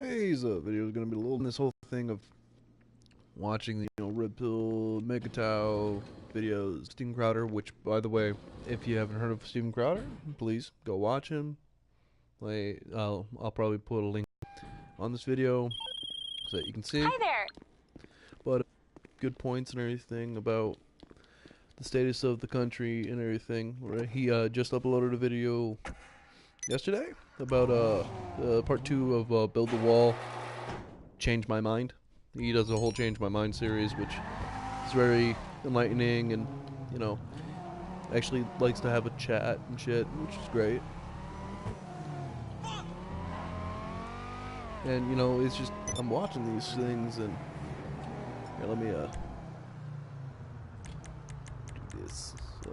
Today's video is going to be a little this whole thing of watching the Red Pill Megatau videos. Steven Crowder, which by the way, if you haven't heard of Steven Crowder, please go watch him. Like I'll probably put a link on this video so that you can see. Hi there. But good points and everything about the status of the country and everything. Right? He just uploaded a video yesterday about part 2 of Build the Wall, Change My Mind. He does a whole Change My Mind series, which is very enlightening, and actually likes to have a chat and shit, which is great. And it's just I'm watching these things, and here, let me do this. So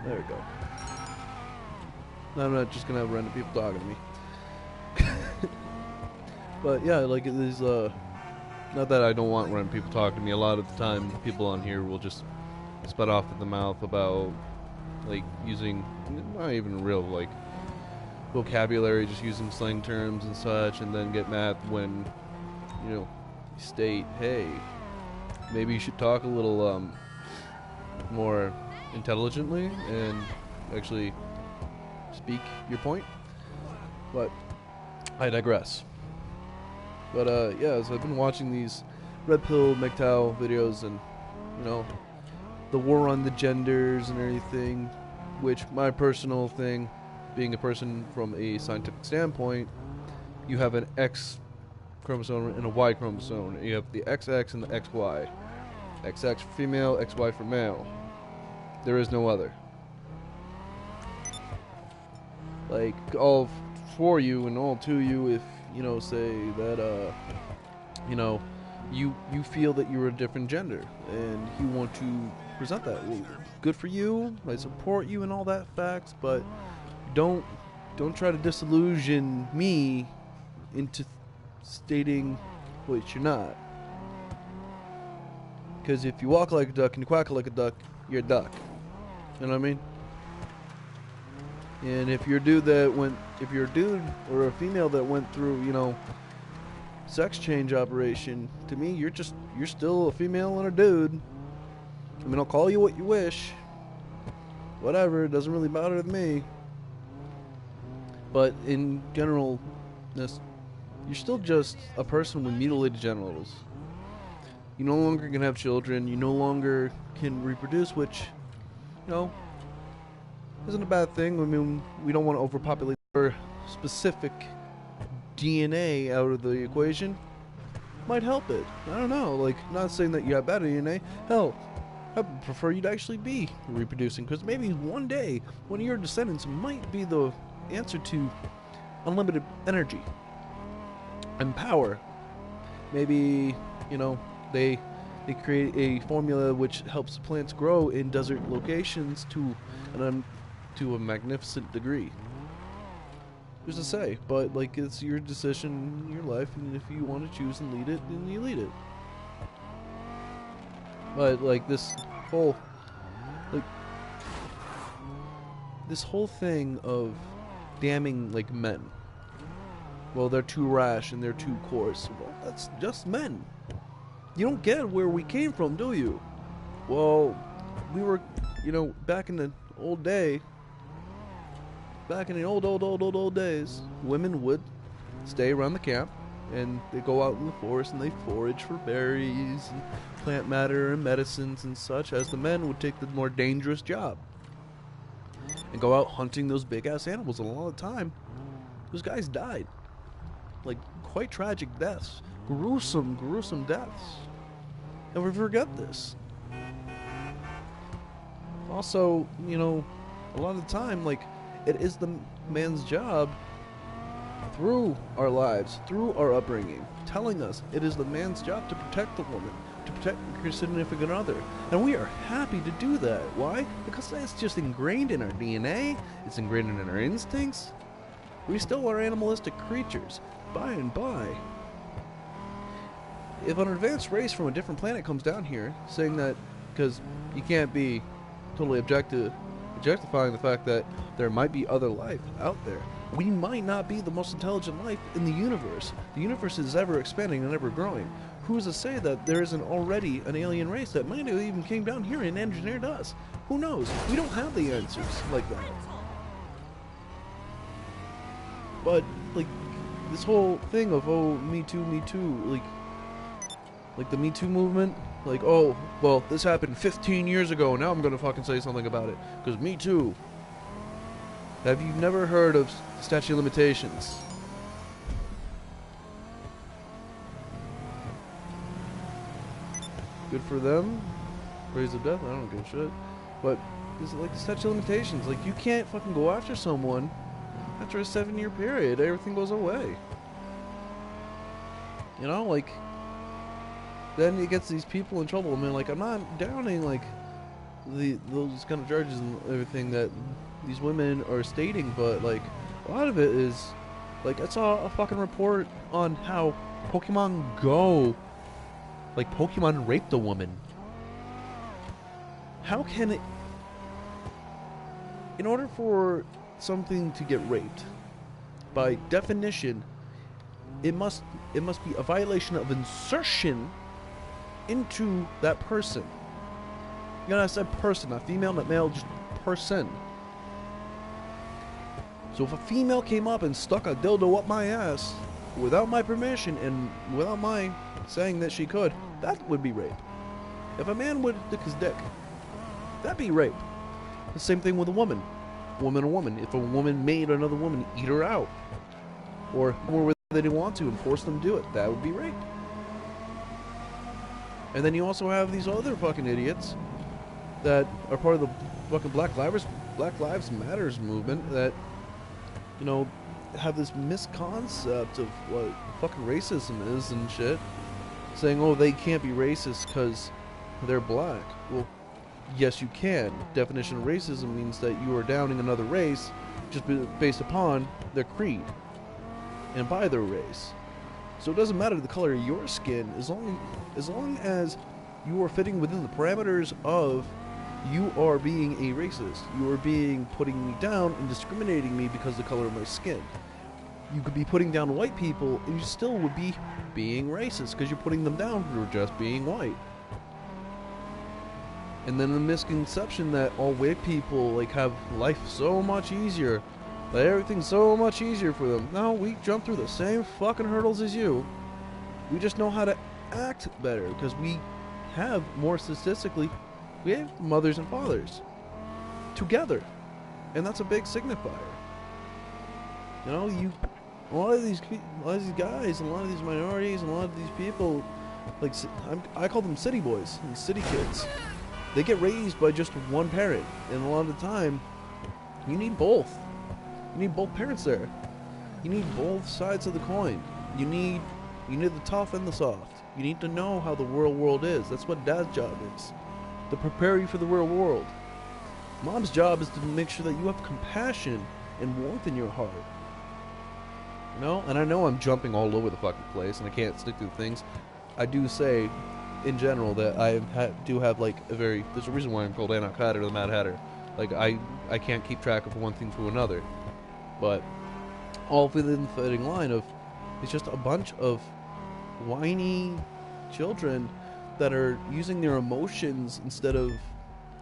there we go. I'm not just gonna have random people talking to me. But yeah, like it is, not that I don't want random people talking to me. A lot of the time, people on here will just spit off at the mouth about, like, using, not even real, like, vocabulary, just using slang terms and such, and then get mad when, you state, hey, maybe you should talk a little, more intelligently and actually speak your point. But I digress. But yeah, so I've been watching these Red Pill MGTOW videos, and the war on the genders and everything, which my personal thing, being a person from a scientific standpoint, you have an X chromosome and a Y chromosome. You have the XX and the XY. XX for female, XY for male. There is no other. Like, all for you and all to you, if say that you feel that you're a different gender and you want to present that. Well, good for you. I support you and all that facts, but don't try to disillusion me into stating what you're not. Because if you walk like a duck and you quack like a duck, you're a duck. You know what I mean? And if you're a dude or a female that went through, sex change operation, to me, you're still a female and a dude. I mean, I'll call you what you wish. Whatever, it doesn't really matter to me. But in generalness, you're still just a person with mutilated genitals. You no longer can have children. You no longer can reproduce, which, isn't a bad thing. I mean, we don't want to overpopulate our specific DNA out of the equation. Might help it. I don't know. Like, not saying that you have bad DNA. Hell, I prefer you to actually be reproducing, because maybe one day one of your descendants might be the answer to unlimited energy and power. Maybe, they create a formula which helps plants grow in desert locations to a magnificent degree. Who's to say? But like, it's your decision, your life, and if you want to choose and lead it, then you lead it. But like this whole thing of damning like men. Well, they're too rash and they're too coarse. Well, that's just men. You don't get where we came from, do you? Well, we were, back in the old day, back in the old days, women would stay around the camp, and they go out in the forest and they forage for berries and plant matter and medicines and such, as the men would take the more dangerous job and go out hunting those big ass animals. And a lot of the time, those guys died. Like, quite tragic deaths. Gruesome deaths. And we forget this. Also, a lot of the time, like, it is the man's job, through our lives, through our upbringing, telling us it is the man's job to protect the woman, to protect her significant other. And we are happy to do that. Why? Because that's just ingrained in our DNA. It's ingrained in our instincts. We still are animalistic creatures. By and by, if an advanced race from a different planet comes down here saying that because you can't be totally objectifying the fact that there might be other life out there. We might not be the most intelligent life in the universe. The universe is ever expanding and ever growing. Who's to say that there isn't already an alien race that might have even came down here and engineered us? Who knows? We don't have the answers like that. But, like, this whole thing of, oh, me too, like the Me Too movement, like, oh, well, this happened 15 years ago, now I'm gonna fucking say something about it, because Me Too. Have you never heard of statute of limitations? Good for them. Praise of death, I don't give a shit. But, it's like the statute of limitations, like, you can't fucking go after someone after a 7-year period, everything goes away. You know, like, then it gets these people in trouble. I mean, like, I'm not downing, like, those kind of charges and everything that these women are stating, but, like, a lot of it is, like, I saw a fucking report on how Pokemon Go, like, Pokemon raped a woman. How can it, in order for something to get raped, by definition, it must be a violation of insertion into that person. You know, I said person, not female, not male, just person. So if a female came up and stuck a dildo up my ass without my permission and without my saying that she could, that would be rape. If a man would stick his dick, that'd be rape. The same thing with a woman. Woman or woman. If a woman made another woman eat her out, or where they didn't want to and force them to do it, that would be rape. And then you also have these other fucking idiots that are part of the fucking Black Lives Matters movement that, you know, have this misconcept of what fucking racism is and shit, saying, oh, they can't be racist because they're black. Well, yes, you can. Definition of racism means that you are downing another race just based upon their creed and by their race. So it doesn't matter the color of your skin, as long as you are fitting within the parameters of you are being a racist. You are putting me down and discriminating me because of the color of my skin. You could be putting down white people and you still would be being racist because you're putting them down for just being white. And then the misconception that all white people like have life so much easier, that everything's so much easier for them. No, we jump through the same fucking hurdles as you. We just know how to act better because we have more statistically, we have mothers and fathers together, and that's a big signifier. You know, a lot of these guys, and a lot of these minorities, and a lot of these people, like I call them city boys and city kids. They get raised by just one parent, and a lot of the time, you need both. You need both parents there. You need both sides of the coin. You need the tough and the soft. You need to know how the real world is. That's what dad's job is, to prepare you for the real world. Mom's job is to make sure that you have compassion and warmth in your heart. You know, and I know I'm jumping all over the fucking place, and I can't stick to things. I do say, in general, that I do have like there's a reason why I'm called Anoc Hatter, the Mad Hatter. Like I can't keep track of one thing to another. But all within the fitting line of, it's just a bunch of whiny children that are using their emotions instead of,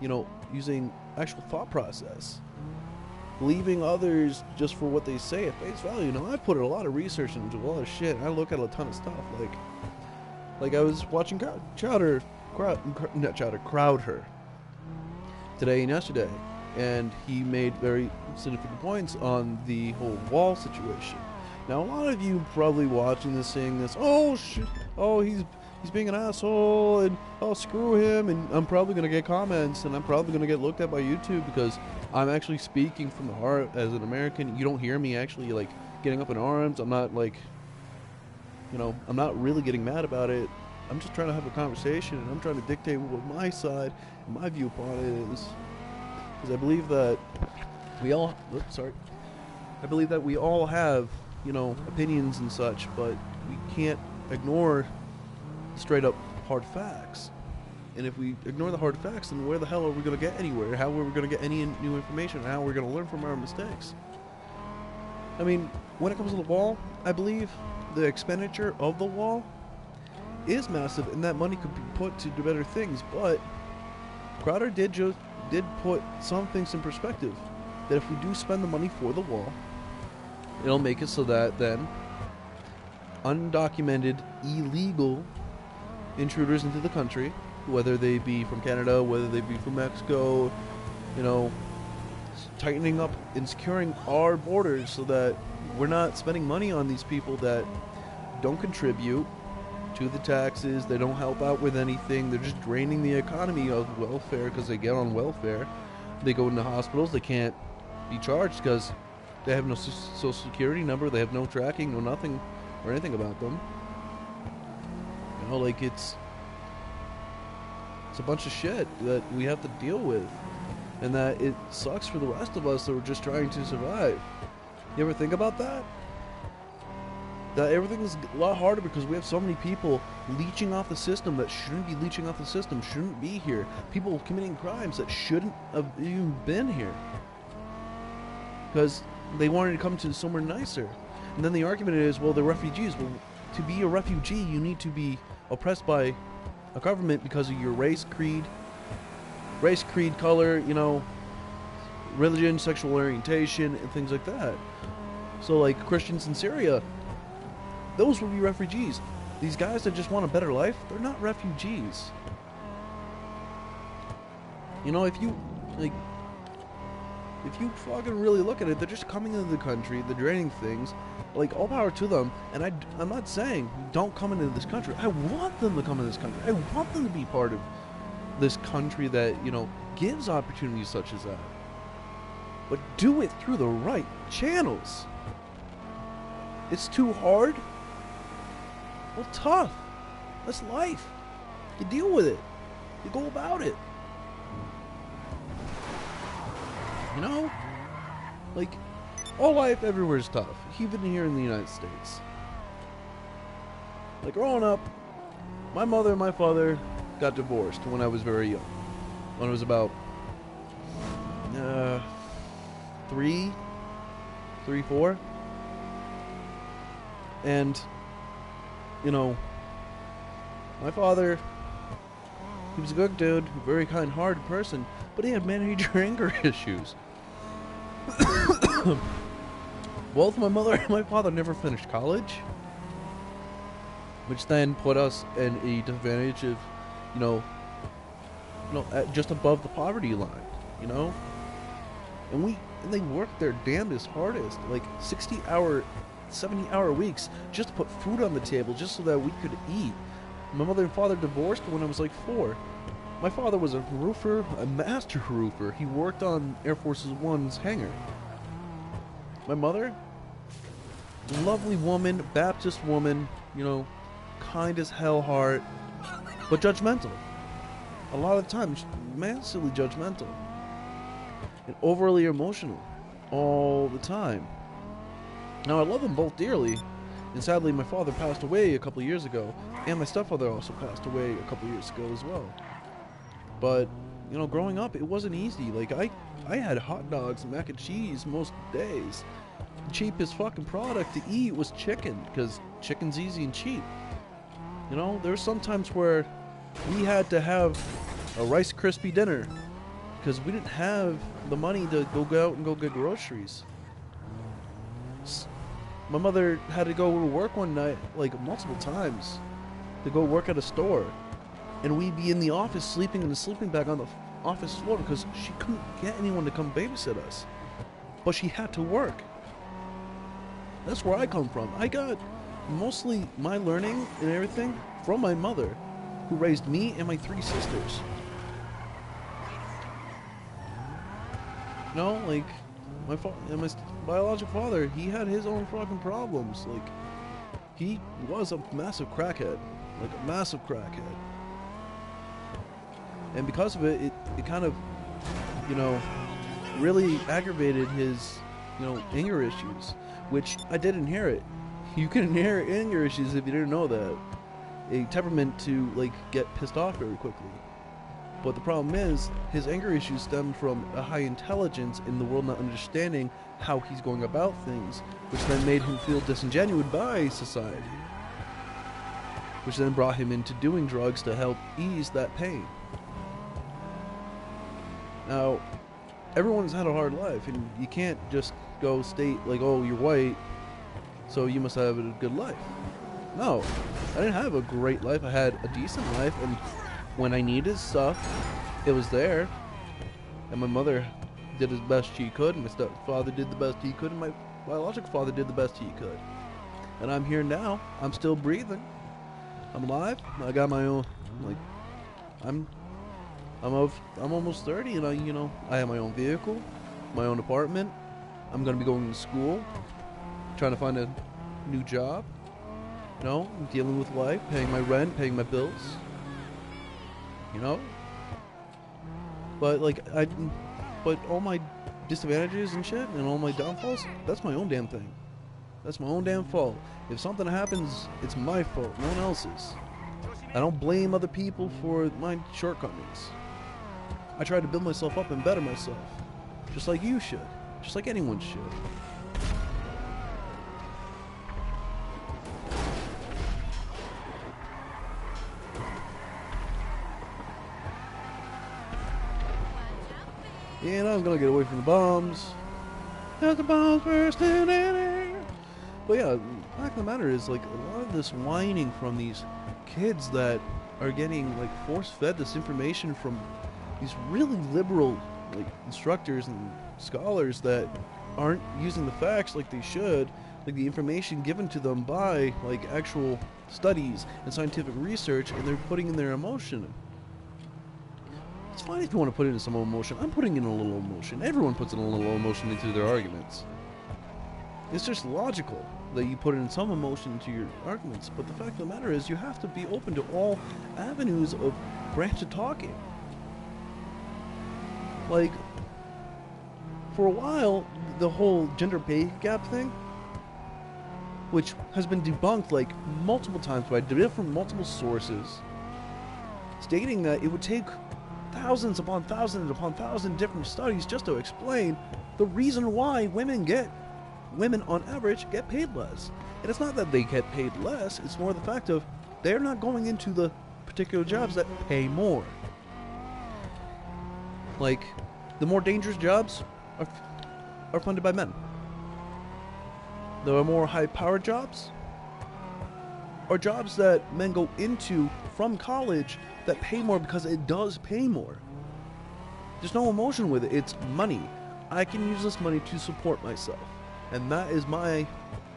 you know, using actual thought process. Believing others just for what they say at face value. You know, I put a lot of research into a lot of shit. I look at a ton of stuff. Like I was watching Crowder today and yesterday. And he made very significant points on the whole wall situation. Now, a lot of you probably watching this saying this, oh shit, oh he's being an asshole, and oh screw him, and I'm probably gonna get comments, and I'm probably gonna get looked at by YouTube because I'm actually speaking from the heart as an American. You don't hear me actually like getting up in arms. I'm not like, you know, I'm not really getting mad about it. I'm just trying to have a conversation, and I'm trying to dictate what my side and my view upon it is. Because I believe that we all, I believe that we all have, you know, opinions and such, but we can't ignore straight up hard facts. And if we ignore the hard facts, then where the hell are we going to get anywhere? How are we going to get any new information? How are we going to learn from our mistakes? I mean, when it comes to the wall, I believe the expenditure of the wall is massive, and that money could be put to do better things. But Crowder did put some things in perspective. That if we do spend the money for the wall, it'll make it so that then undocumented, illegal intruders into the country, whether they be from Canada, whether they be from Mexico, you know, tightening up and securing our borders so that we're not spending money on these people that don't contribute to the taxes, they don't help out with anything, they're just draining the economy of welfare because they get on welfare. They go into hospitals, they can't be charged because they have no social security number, they have no tracking, no nothing or anything about them. You know, like it's a bunch of shit that we have to deal with, and that it sucks for the rest of us that we're just trying to survive. You ever think about that? That everything is a lot harder because we have so many people leeching off the system that shouldn't be leeching off the system, shouldn't be here. People committing crimes that shouldn't have even been here because they wanted to come to somewhere nicer. And then the argument is, well, they're refugees. Well, to be a refugee, you need to be oppressed by a government because of your race, creed, color, you know, religion, sexual orientation, and things like that. So, like Christians in Syria, those would be refugees. These guys that just want a better life, they're not refugees. You know, if you fucking really look at it, they're just coming into the country, they're draining things. Like, all power to them, and I'm not saying don't come into this country. I want them to come into this country. I want them to be part of this country that, you know, gives opportunities such as that. But do it through the right channels. It's too hard. Well, tough. That's life. You deal with it. You go about it. You know? Like, all life everywhere is tough, even here in the United States. Like, growing up, my mother and my father got divorced when I was very young. When I was about 3, 4. And, you know, my father, he was a good dude, a very kind-hearted person, but he had major anger issues. Both my mother and my father never finished college, which then put us in a disadvantage of, you know, at just above the poverty line, you know? And they worked their damnedest hardest, like 60-hour, 70-hour weeks, just to put food on the table, just so that we could eat. My mother and father divorced when I was like 4. My father was a roofer, a master roofer. He worked on Air Force One's hangar. My mother, lovely woman, Baptist woman, you know, kind as hell heart, but judgmental. A lot of times, massively judgmental. And overly emotional all the time. Now, I love them both dearly, and sadly my father passed away a couple of years ago, and my stepfather also passed away a couple of years ago as well. But, you know, growing up, it wasn't easy. Like, I had hot dogs and mac and cheese most days. The cheapest fucking product to eat was chicken, because chicken's easy and cheap. You know, there were some times where we had to have a Rice Krispie dinner, because we didn't have the money to go out and go get groceries. My mother had to go to work one night, like multiple times, to go work at a store. And we'd be in the office sleeping in a sleeping bag on the office floor because she couldn't get anyone to come babysit us. But she had to work. That's where I come from. I got mostly my learning and everything from my mother, who raised me and my 3 sisters. No, like, my biological father, he had his own fucking problems. Like, he was a massive crackhead. Like, a massive crackhead. And because of it, it kind of, you know, really aggravated his, you know, anger issues, which I did inherit. You can inherit anger issues if you didn't know that. A temperament to, like, get pissed off very quickly. But the problem is, his anger issues stem from a high intelligence in the world not understanding how he's going about things, which then made him feel disingenuous by society, which then brought him into doing drugs to help ease that pain. Now, everyone's had a hard life, and you can't just go state like, oh, you're white, so you must have a good life. No, I didn't have a great life. I had a decent life, and when I needed stuff, it was there. And my mother did as best she could, and my stepfather did the best he could, and my biological father did the best he could. And I'm here now. I'm still breathing. I'm alive. I got my own, like, I'm almost 30, and I have my own vehicle, my own apartment. I'm gonna be going to school, trying to find a new job. I'm dealing with life, paying my rent, paying my bills. But but all my disadvantages and shit, and all my downfalls, that's my own damn thing. That's my own damn fault. If something happens, it's my fault, no one else's. I don't blame other people for my shortcomings. I try to build myself up and better myself. Just like you should. Just like anyone should. And I'm gonna get away from the bombs. As the bombs burst in air. But yeah, the fact of the matter is, like, a lot of this whining from these kids that are getting, like, force-fed this information from these really liberal, like, instructors and scholars that aren't using the facts like they should, like the information given to them by, like, actual studies and scientific research, and they're putting in their emotion. It's fine if you want to put in some emotion. I'm putting in a little emotion. Everyone puts in a little emotion into their arguments. It's just logical that you put in some emotion into your arguments, but the fact of the matter is you have to be open to all avenues of branch of talking. Like, for a while, the whole gender pay gap thing, which has been debunked like multiple times by multiple sources, stating that it would take thousands upon thousands different studies just to explain the reason why women on average get paid less. And it's not that they get paid less, it's more the fact of they're not going into the particular jobs that pay more. Like, the more dangerous jobs are funded by men. The more high-powered jobs are jobs that men go into from college that pay more because it does pay more. There's no emotion with it. It's money. I can use this money to support myself. And that is my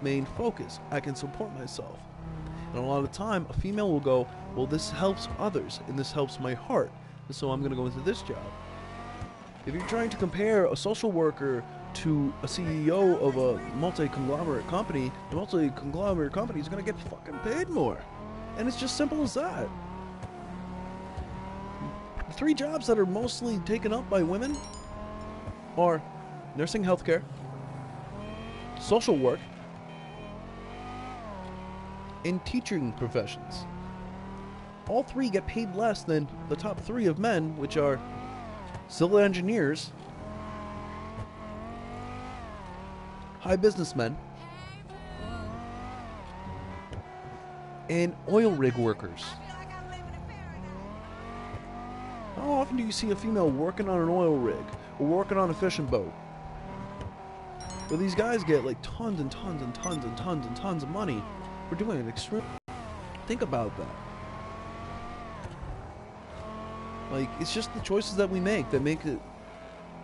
main focus. I can support myself. And a lot of the time, a female will go, well, this helps others, and this helps my heart, and so I'm going to go into this job. If you're trying to compare a social worker to a CEO of a multi-conglomerate company, the multi-conglomerate company is going to get fucking paid more. And it's just simple as that. The three jobs that are mostly taken up by women are nursing, healthcare, social work, and teaching professions. All three get paid less than the top three of men, which are civil engineers, high businessmen, and oil rig workers. How often do you see a female working on an oil rig or working on a fishing boat? Where these guys get like tons and tons and tons and tons and tons of money for doing an extreme. Think about that. Like, it's just the choices that we make that make it,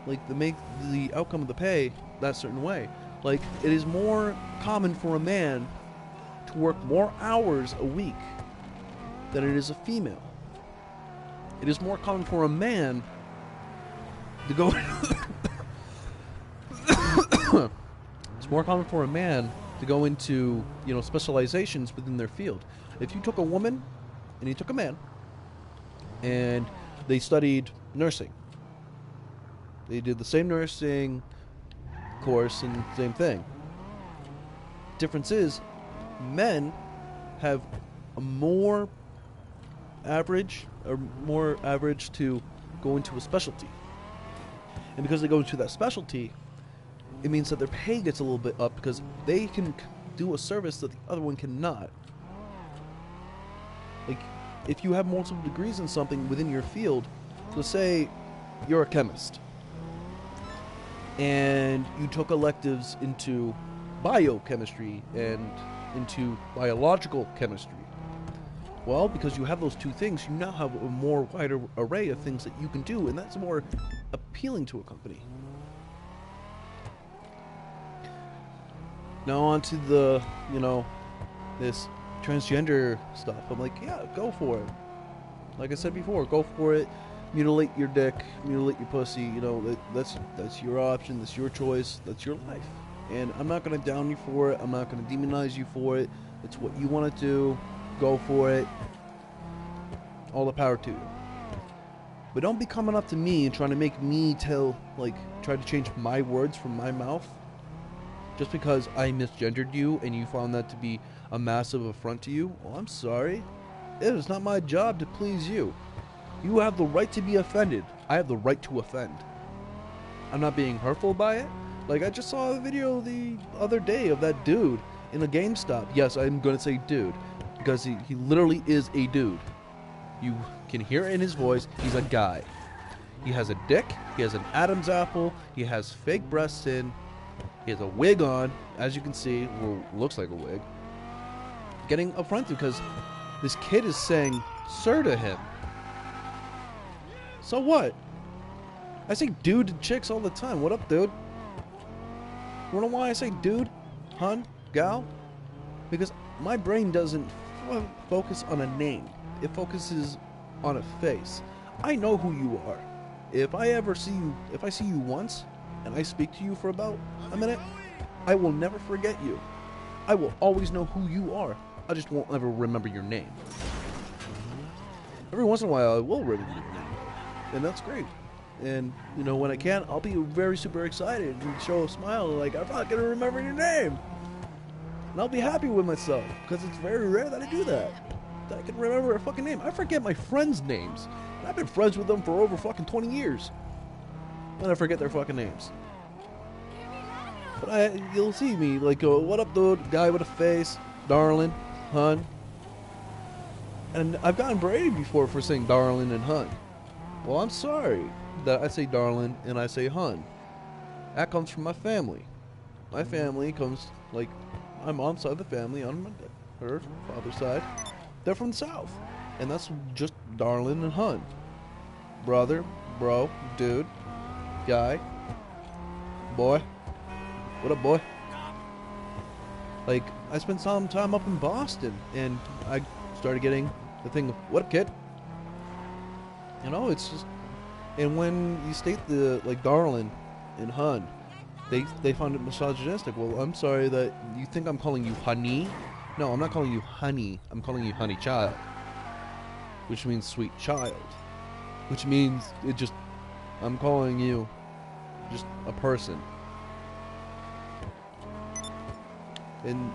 like, that make the outcome of the pay that certain way. Like, it is more common for a man to work more hours a week than it is a female. It is more common for a man to go... It's more common for a man to go into, specializations within their field. If you took a woman and you took a man and they studied nursing, they did the same nursing course and same thing. Difference is, men have a more average or more average to go into a specialty. And because they go into that specialty, it means that their pay gets a little bit up because they can do a service that the other one cannot. Like, if you have multiple degrees in something within your field, so say you're a chemist, and you took electives into biochemistry and into biological chemistry. Well, because you have those two things, you now have a more wider array of things that you can do, and that's more appealing to a company. Now on to the, this transgender stuff. I'm like, yeah, go for it. Like I said before, go for it. Mutilate your dick, mutilate your pussy. That's your option. That's your choice. That's your life. And I'm not gonna down you for it. I'm not gonna demonize you for it. It's what you want to do. Go for it. All the power to you. But don't be coming up to me and trying to make me try to change my words from my mouth. Just because I misgendered you and you found that to be a massive affront to you. Well, I'm sorry. It is not my job to please you. You have the right to be offended. I have the right to offend. I'm not being hurtful by it. Like, I just saw a video the other day of that dude in a GameStop. Yes, I'm going to say dude, because he literally is a dude. You can hear it in his voice. He's a guy. He has a dick. He has an Adam's apple. He has fake breasts in. He has a wig on, as you can see, or looks like a wig. Getting affronted because this kid is saying sir to him. So what? I say dude to chicks all the time. What up, dude? You know why I say dude, hun, gal? Because my brain doesn't focus on a name. It focuses on a face. I know who you are. If I see you once, and I speak to you for about a minute, I will never forget you. I will always know who you are. I just won't ever remember your name. Every once in a while, I will remember your name. And that's great. And, when I can, I'll be very super excited and show a smile like, I'm not going to remember your name. And I'll be happy with myself, because it's very rare that I do that. That I can remember a fucking name. I forget my friends' names. And I've been friends with them for over fucking 20 years. And I forget their fucking names. But you'll see me, like, what up, dude? Guy with a face, darling, hun. And I've gotten berated before for saying darling and hun. Well, I'm sorry that I say darling and I say hun. That comes from my family. My family comes, like, my mom's side of the family, on her father's side, they're from the South. And that's just darling and hun. Brother, bro, dude, guy, boy. What up, boy? Like, I spent some time up in Boston, and I started getting the thing of, what up, kid? It's just, and when you state the, like, darling and hun, they find it misogynistic. Well, I'm sorry that you think I'm calling you honey. No, I'm not calling you honey. I'm calling you honey child, which means sweet child, which means I'm calling you just a person. And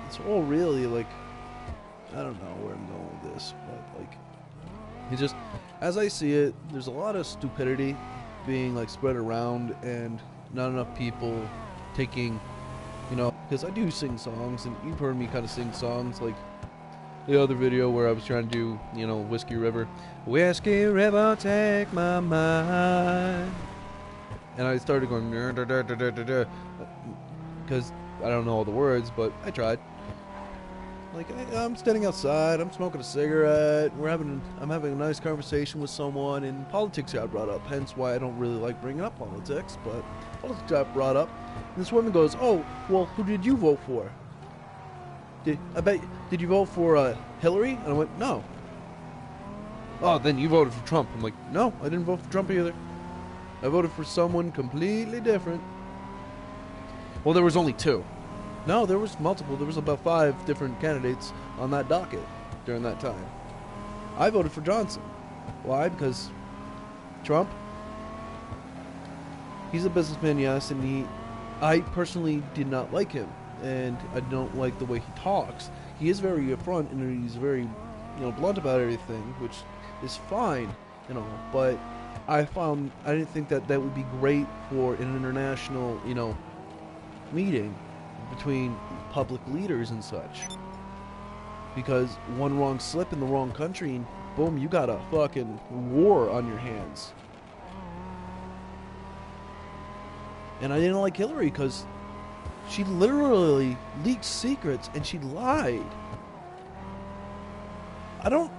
it's all really, like, I don't know where I'm going with this, but, like, it's just, as I see it, there's a lot of stupidity being, like, spread around, and not enough people taking, because I do sing songs, and you've heard me kind of sing songs, like the other video where I was trying to do, Whiskey River. Whiskey River, take my mind. And I started going, because I don't know all the words, but I tried. Like, I'm standing outside, I'm smoking a cigarette, I'm having a nice conversation with someone, and politics got brought up, hence why I don't really like bringing up politics, but politics got brought up, and this woman goes, oh, well, who did you vote for? Did you vote for Hillary? And I went, no. Oh, then you voted for Trump. I'm like, no, I didn't vote for Trump either. I voted for someone completely different. Well, there was only two. No, there was multiple. There was about 5 different candidates on that docket during that time. I voted for Johnson. Why? Because Trump, he's a businessman, yes, and I personally did not like him, and I don't like the way he talks. He is very upfront, and he's very, blunt about everything, which is fine, but I didn't think that that would be great for an international, meeting between public leaders and such. Because one wrong slip in the wrong country, and boom, you got a fucking war on your hands. And I didn't like Hillary because she literally leaked secrets and she lied.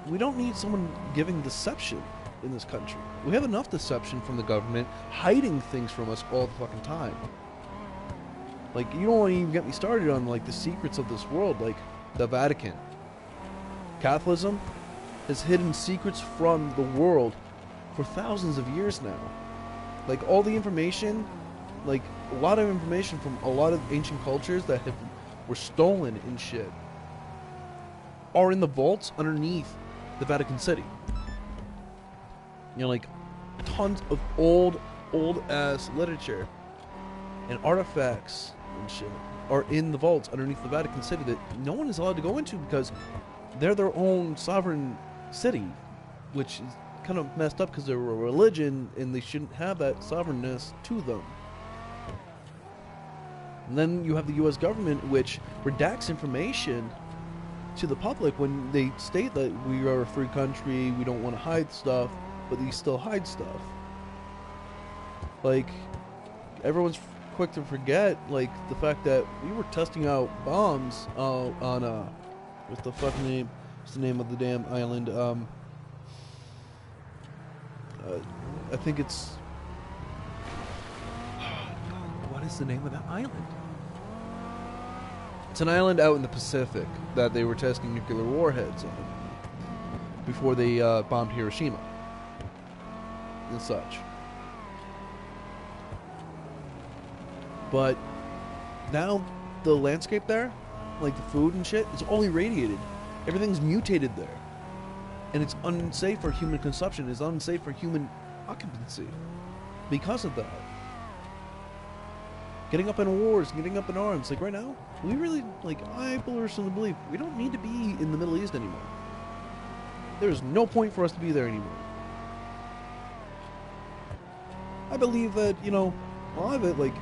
We don't need someone giving deception in this country. We have enough deception from the government, hiding things from us all the fucking time. Like, you don't want to even get me started on, like, the secrets of this world, like the Vatican. Catholicism has hidden secrets from the world for thousands of years now. Like, all the information, like, a lot of information from a lot of ancient cultures that were stolen and shit are in the vaults underneath the Vatican City. Like, tons of old ass literature and artifacts and shit are in the vaults underneath the Vatican City that no one is allowed to go into because they're their own sovereign city, which is kind of messed up because they're a religion and they shouldn't have that sovereignness to them. And then you have the U.S. government, which redacts information to the public when they state that we are a free country, we don't want to hide stuff, but they still hide stuff. Like, everyone's quick to forget, like, the fact that we were testing out bombs on what's the fucking name? What's the name of the damn island? I think it's... What is the name of that island? It's an island out in the Pacific that they were testing nuclear warheads on before they bombed Hiroshima and such. But now the landscape there, like the food and shit, is all irradiated. Everything's mutated there. And it's unsafe for human consumption. It's unsafe for human occupancy because of that. Getting up in wars, getting up in arms. Like, right now, we really, like, I personally believe we don't need to be in the Middle East anymore. There's no point for us to be there anymore. I believe that, a lot of it, like,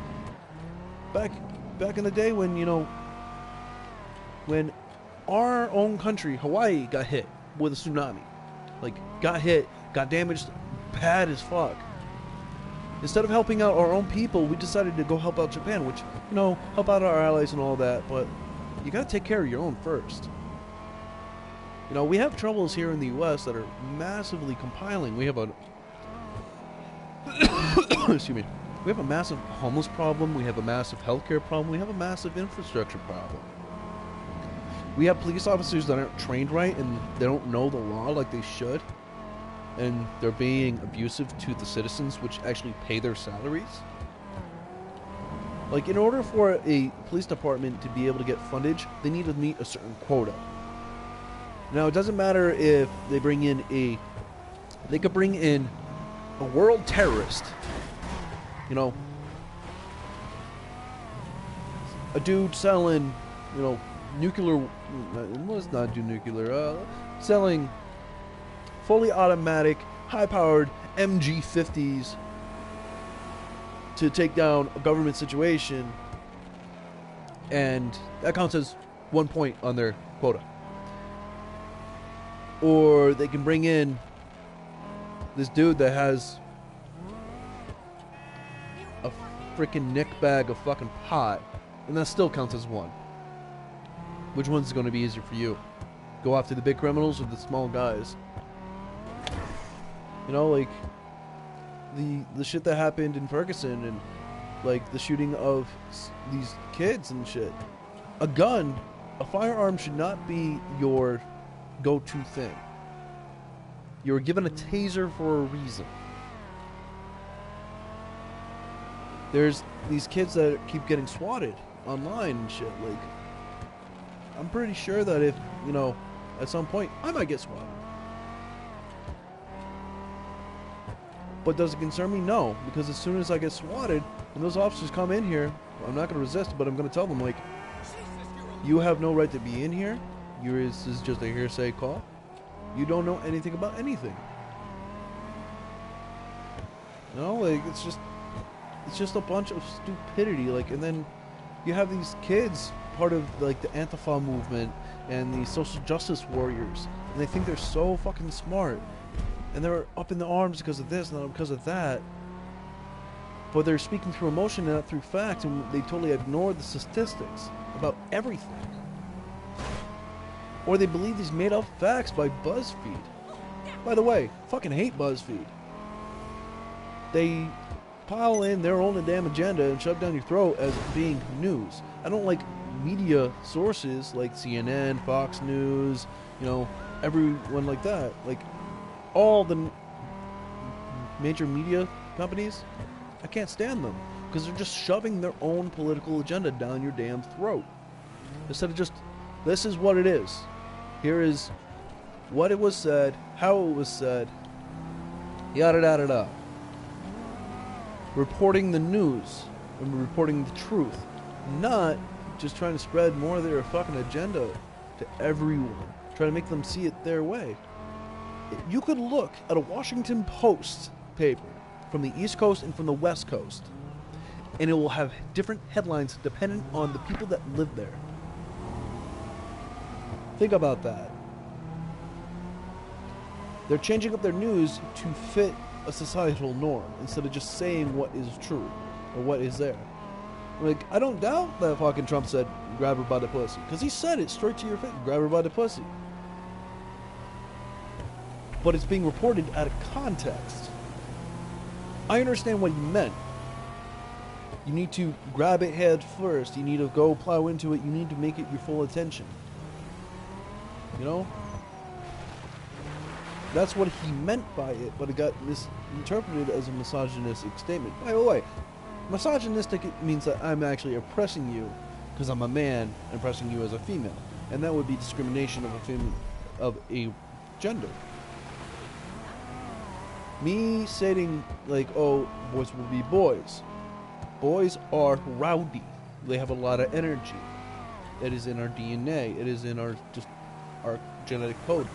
back in the day when, when our own country, Hawaii, got hit with a tsunami. Like, got hit, got damaged bad as fuck. Instead of helping out our own people, we decided to go help out Japan, which, help out our allies and all that, but you gotta take care of your own first. We have troubles here in the U.S. that are massively compiling. We have a... Excuse me. We have a massive homeless problem. We have a massive healthcare problem. We have a massive infrastructure problem. We have police officers that aren't trained right and they don't know the law like they should. And they're being abusive to the citizens, which actually pay their salaries. Like, in order for a police department to be able to get fundage, they need to meet a certain quota. Now, it doesn't matter if they bring in they could bring in a world terrorist. A dude selling, nuclear, let's not do nuclear, selling fully automatic, high-powered MG50s to take down a government situation, and that counts as 1 point on their quota. Or they can bring in this dude that has a freaking nick bag of fucking pot, and that still counts as 1. Which one's going to be easier for you? Go after the big criminals or the small guys? Like the shit that happened in Ferguson and like the shooting of these kids and shit. A firearm should not be your go-to thing. You were given a taser for a reason. There's these kids that keep getting swatted online and shit. Like, I'm pretty sure that if, at some point, I might get swatted. But does it concern me? No, because as soon as I get swatted and those officers come in here, I'm not going to resist, but I'm going to tell them, like, you have no right to be in here. This is just a hearsay call. You don't know anything about anything. You know, like it's just a bunch of stupidity. Like, and then you have these kids part of like the Antifa movement and the social justice warriors, and they think they're so fucking smart, and they're up in the arms because of this, not because of that. But they're speaking through emotion and not through facts, and they totally ignore the statistics about everything. Or they believe these made-up facts by BuzzFeed. By the way, fucking hate BuzzFeed. They pile in their own damn agenda and shove down your throat as being news. I don't like media sources like CNN, Fox News, you know, everyone like that. Like, all the major media companies, I can't stand them because they're just shoving their own political agenda down your damn throat. Instead of just, this is what it is. Here is what it was said, how it was said, yada yada yada. Reporting the news and reporting the truth, not just trying to spread more of their fucking agenda to everyone, trying to make them see it their way. You could look at a Washington Post paper from the East Coast and from the West Coast, and it will have different headlines dependent on the people that live there. Think about that. They're changing up their news to fit a societal norm instead of just saying what is true or what is there. Like, I don't doubt that fucking Trump said, grab her by the pussy. Because he said it straight to your face, grab her by the pussy. But it's being reported out of context. I understand what he meant. You need to grab it head first. You need to go plow into it. You need to make it your full attention. You know? That's what he meant by it, but it got misinterpreted as a misogynistic statement. By the way, misogynistic means that I'm actually oppressing you because I'm a man and oppressing you as a female. And that would be discrimination of a gender. Me stating, like, oh, boys will be boys. Boys are rowdy. They have a lot of energy. It is in our DNA. It is in our genetic code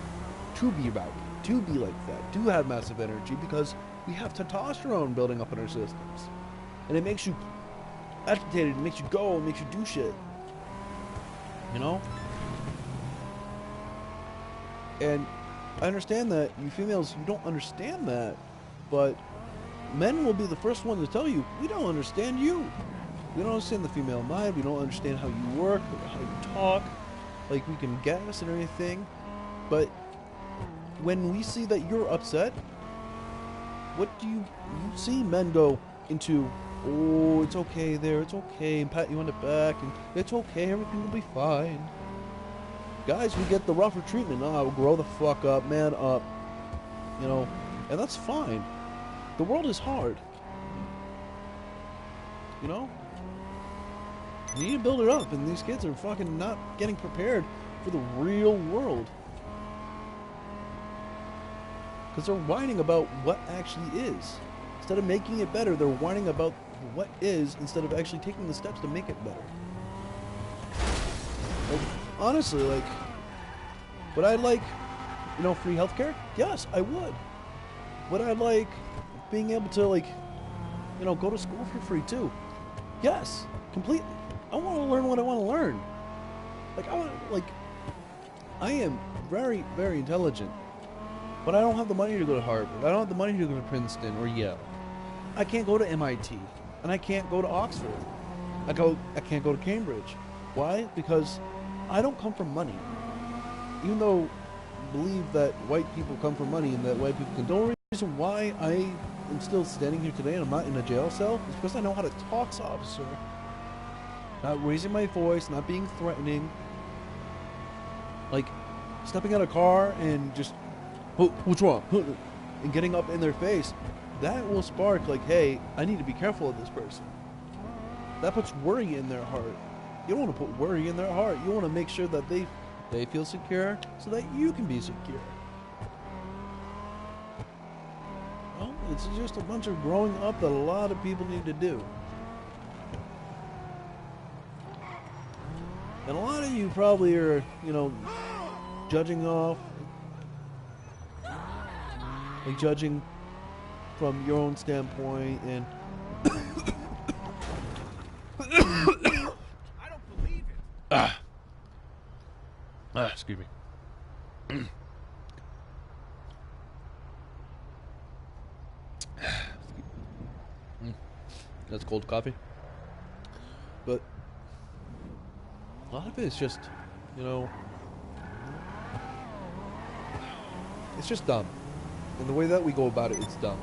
to be rowdy, to be like that, to have massive energy because we have testosterone building up in our systems. And it makes you agitated, it makes you go, it makes you do shit. You know? And I understand that you females, you don't understand that, but men will be the first one to tell you, we don't understand you. We don't understand the female mind, we don't understand how you work, how you talk, like we can guess and everything, but when we see that you're upset, what do you see men go into, oh, it's okay there, it's okay, and pat you on the back, and it's okay, everything will be fine. Guys, we get the rougher treatment. Oh, grow the fuck up, man up. You know, and that's fine. The world is hard. You know? You need to build it up, and these kids are fucking not getting prepared for the real world. Because they're whining about what actually is. Instead of making it better, they're whining about what is instead of actually taking the steps to make it better. Like, honestly, like, would I like, you know, free healthcare? Yes, I would. Would I like being able to, like, you know, go to school for free too? Yes, completely. I want to learn what I want to learn. Like, I am very, very intelligent, but I don't have the money to go to Harvard. I don't have the money to go to Princeton or Yale. I can't go to MIT, and I can't go to Oxford. I can't go to Cambridge. Why? Because I don't come from money. Even though I believe that white people come from money and that white people can. The only reason why I am still standing here today and I'm not in a jail cell is because I know how to talk to officer. Not raising my voice, not being threatening. Like, stepping out of a car and just, oh, what's wrong? And getting up in their face. That will spark, like, hey, I need to be careful of this person. That puts worry in their heart. You don't want to put worry in their heart. You want to make sure that they feel secure so that you can be secure. Well, it's just a bunch of growing up that a lot of people need to do. And a lot of you probably are, you know, judging off like judging from your own standpoint and I don't believe it. excuse me. That's cold coffee. But a lot of it is just, you know, it's just dumb. And the way that we go about it, it's dumb.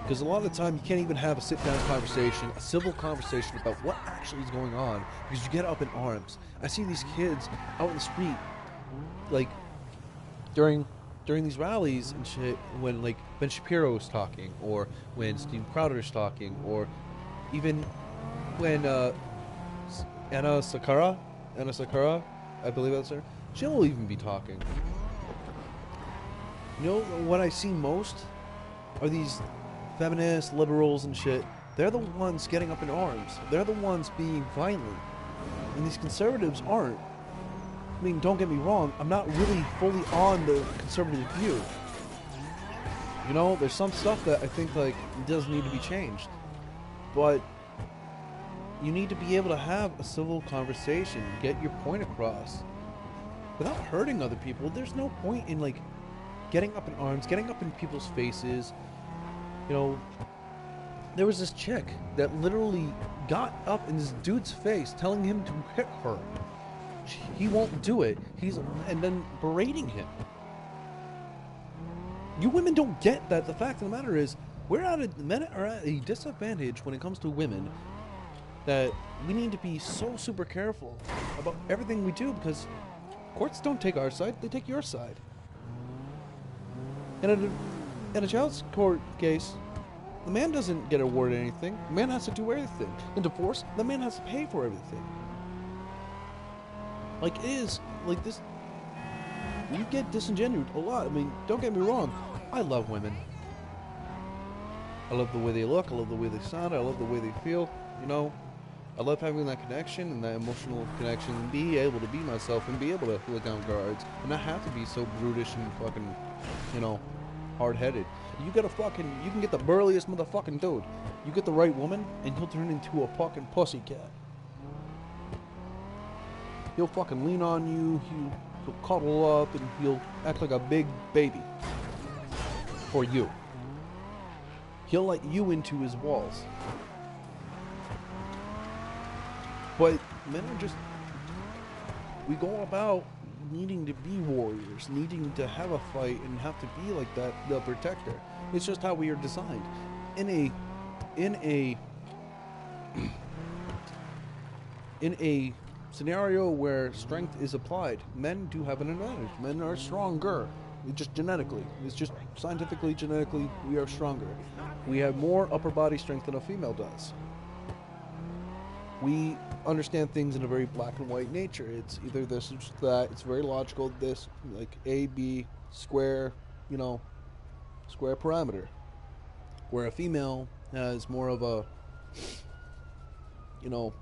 Because a lot of the time, you can't even have a sit-down conversation, a civil conversation about what actually is going on, because you get up in arms. I see these kids out in the street, like, during these rallies and shit, when, like, Ben Shapiro is talking, or when Steve Crowder is talking, or even when, Anna Sakura, I believe that's her, she'll even be talking. You know, what I see most are these feminists, liberals, and shit. They're the ones getting up in arms. They're the ones being violent. And these conservatives aren't. I mean, don't get me wrong, I'm not really fully on the conservative view. You know, there's some stuff that I think, like, does need to be changed. But you need to be able to have a civil conversation, get your point across, without hurting other people. There's no point in, like, getting up in arms, getting up in people's faces. You know, there was this chick that literally got up in this dude's face telling him to hit her. He won't do it. And then berating him. You women don't get that. The fact of the matter is, men are at a disadvantage when it comes to women, that we need to be so super careful about everything we do, because courts don't take our side, they take your side. And in a child court case, the man doesn't get awarded anything. The man has to do everything. In divorce, the man has to pay for everything. Like, it is, like, this, you get disingenuous a lot. I mean, don't get me wrong, I love women. I love the way they look, I love the way they sound, I love the way they feel, you know. I love having that connection and that emotional connection, and be able to be myself and be able to let down guards and not have to be so brutish and fucking, you know, hard-headed. You can get the burliest motherfucking dude. You get the right woman, and he'll turn into a fucking pussycat. He'll fucking lean on you, he'll cuddle up, and he'll act like a big baby. For you. He'll let you into his walls. But men are just, we go about needing to be warriors, needing to have a fight and have to be like that, the protector. It's just how we are designed. In a scenario where strength is applied, men do have an advantage. Men are stronger. It's just genetically. It's just scientifically, genetically, we are stronger. We have more upper body strength than a female does. We understand things in a very black and white nature. It's either this or that. It's very logical. This, like A, B, square, you know, square parameter. Where a female has more of a, you know,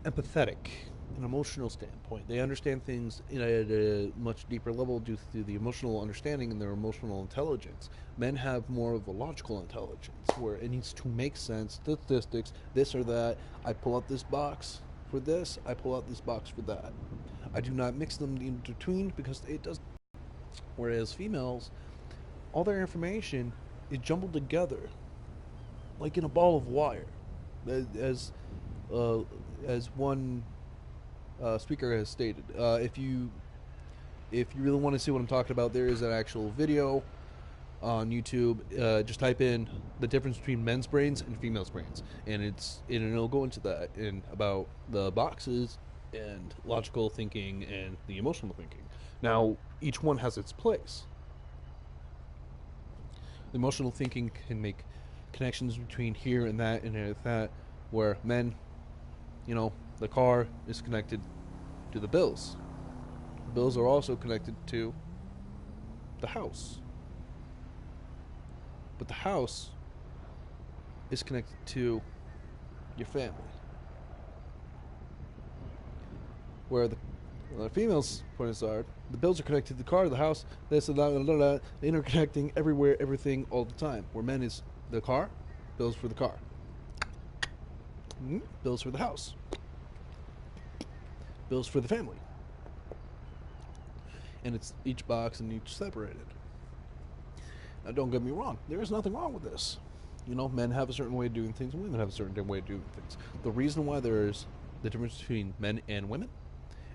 empathetic, an emotional standpoint. They understand things at a much deeper level due to the emotional understanding and their emotional intelligence. Men have more of a logical intelligence, where it needs to make sense, statistics, this or that. I pull out this box for this, I pull out this box for that. I do not mix them in between, because it does. Whereas females, all their information is jumbled together, like in a ball of wire. As one speaker has stated, if you really want to see what I'm talking about, there is an actual video on YouTube. Just type in the difference between men's brains and females' brains, and it'll go into that, and about the boxes and logical thinking and the emotional thinking. Now, each one has its place. The emotional thinking can make connections between here and that, where men, you know, the car is connected to the bills. The bills are also connected to the house. But the house is connected to your family. Where the The female's point aside, the bills are connected to the car, the house, this and that, interconnecting everywhere, everything, all the time. Where men is the car, bills for the car. Bills for the house. Bills for the family. And it's each box and each separated. Now, don't get me wrong. There is nothing wrong with this. You know, men have a certain way of doing things, and women have a certain way of doing things. The reason why there is the difference between men and women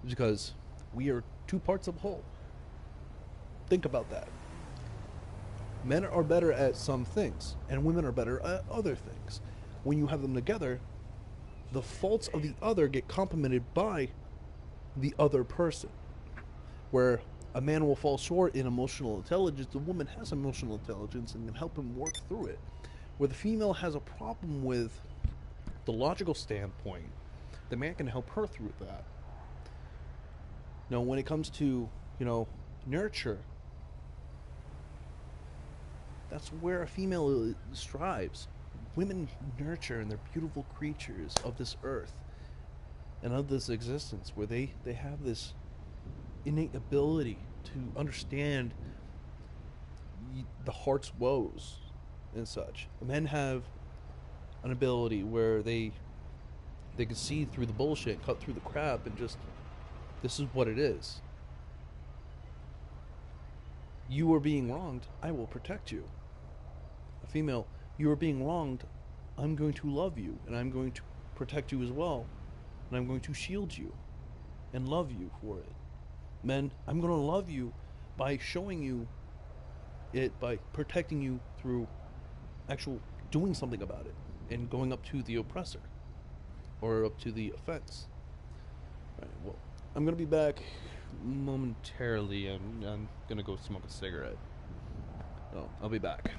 is because we are two parts of a whole. Think about that. Men are better at some things, and women are better at other things. When you have them together, the faults of the other get complemented by the other person. Where a man will fall short in emotional intelligence, the woman has emotional intelligence and can help him work through it. Where the female has a problem with the logical standpoint, the man can help her through that. Now, when it comes to, nurture, that's where a female strives. Women nurture, and they're beautiful creatures of this earth and of this existence, where they have this innate ability to understand the heart's woes and such. Men have an ability where they can see through the bullshit, cut through the crap, and just, this is what it is. You are being wronged, I will protect you. A female, you are being wronged, I'm going to love you, and I'm going to protect you as well, and I'm going to shield you and love you for it. Men, I'm going to love you by showing you it, by protecting you through actual doing something about it and going up to the oppressor or up to the offense. Right, well, I'm going to be back momentarily. I'm going to go smoke a cigarette. So, I'll be back.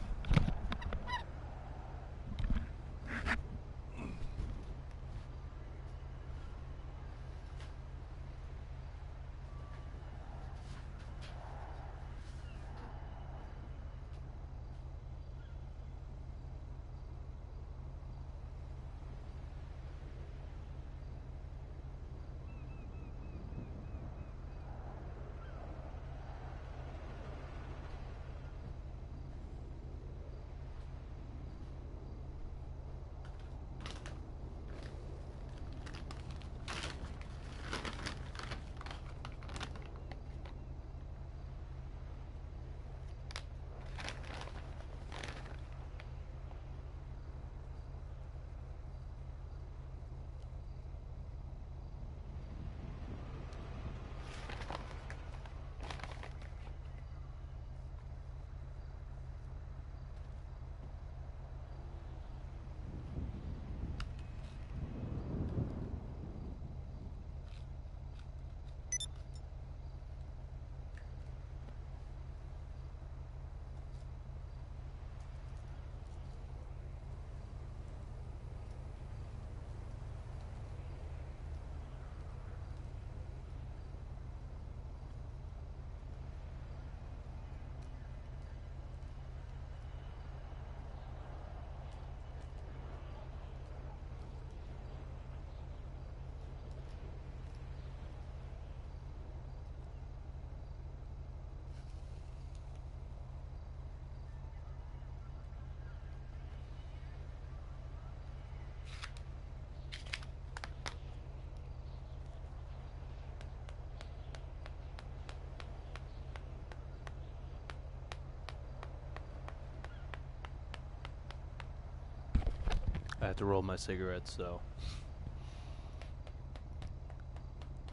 I have to roll my cigarettes, so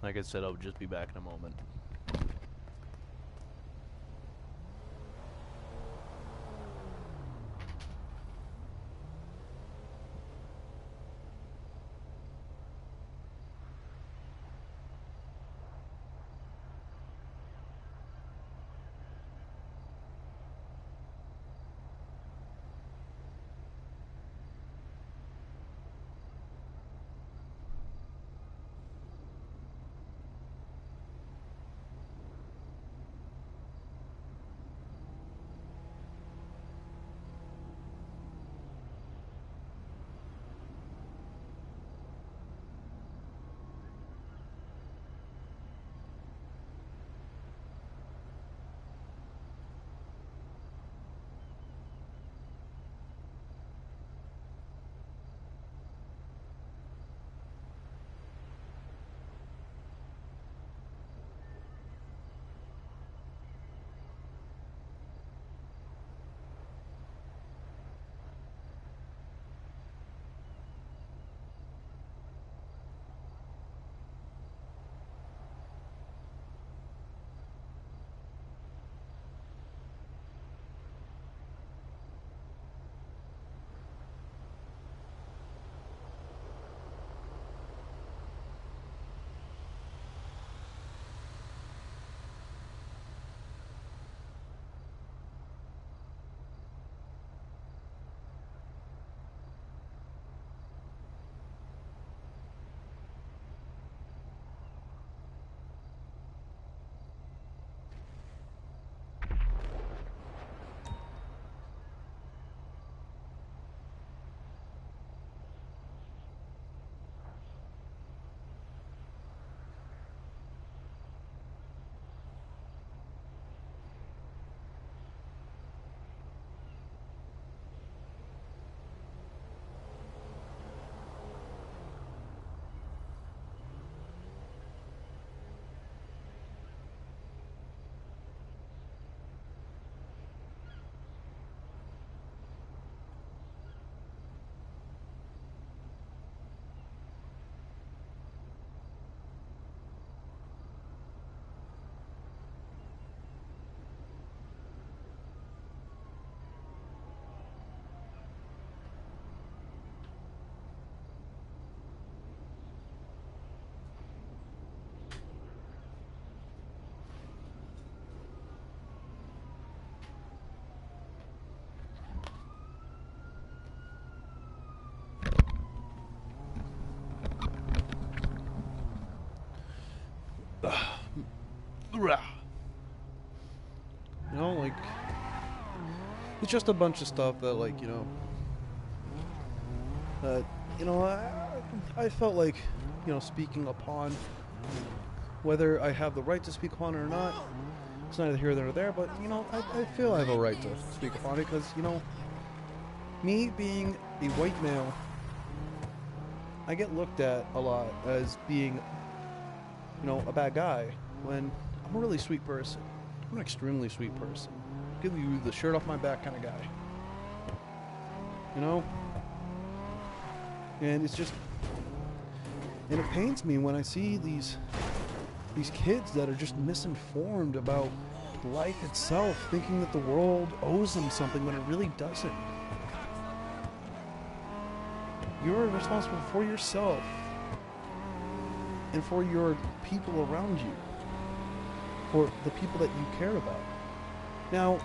like I said, I'll just be back in a moment. You know, like, it's just a bunch of stuff that, like, I felt like, speaking upon. Whether I have the right to speak upon it or not, it's neither here nor there, but, I feel I have a right to speak upon it, because, me being a white male, I get looked at a lot as being, a bad guy, when I'm a really sweet person. I'm an extremely sweet person. Give you the shirt off my back kind of guy. And it's just, and it pains me when I see these kids that are just misinformed about life itself, thinking that the world owes them something when it really doesn't. You're responsible for yourself and for your people around you, for the people that you care about. Now,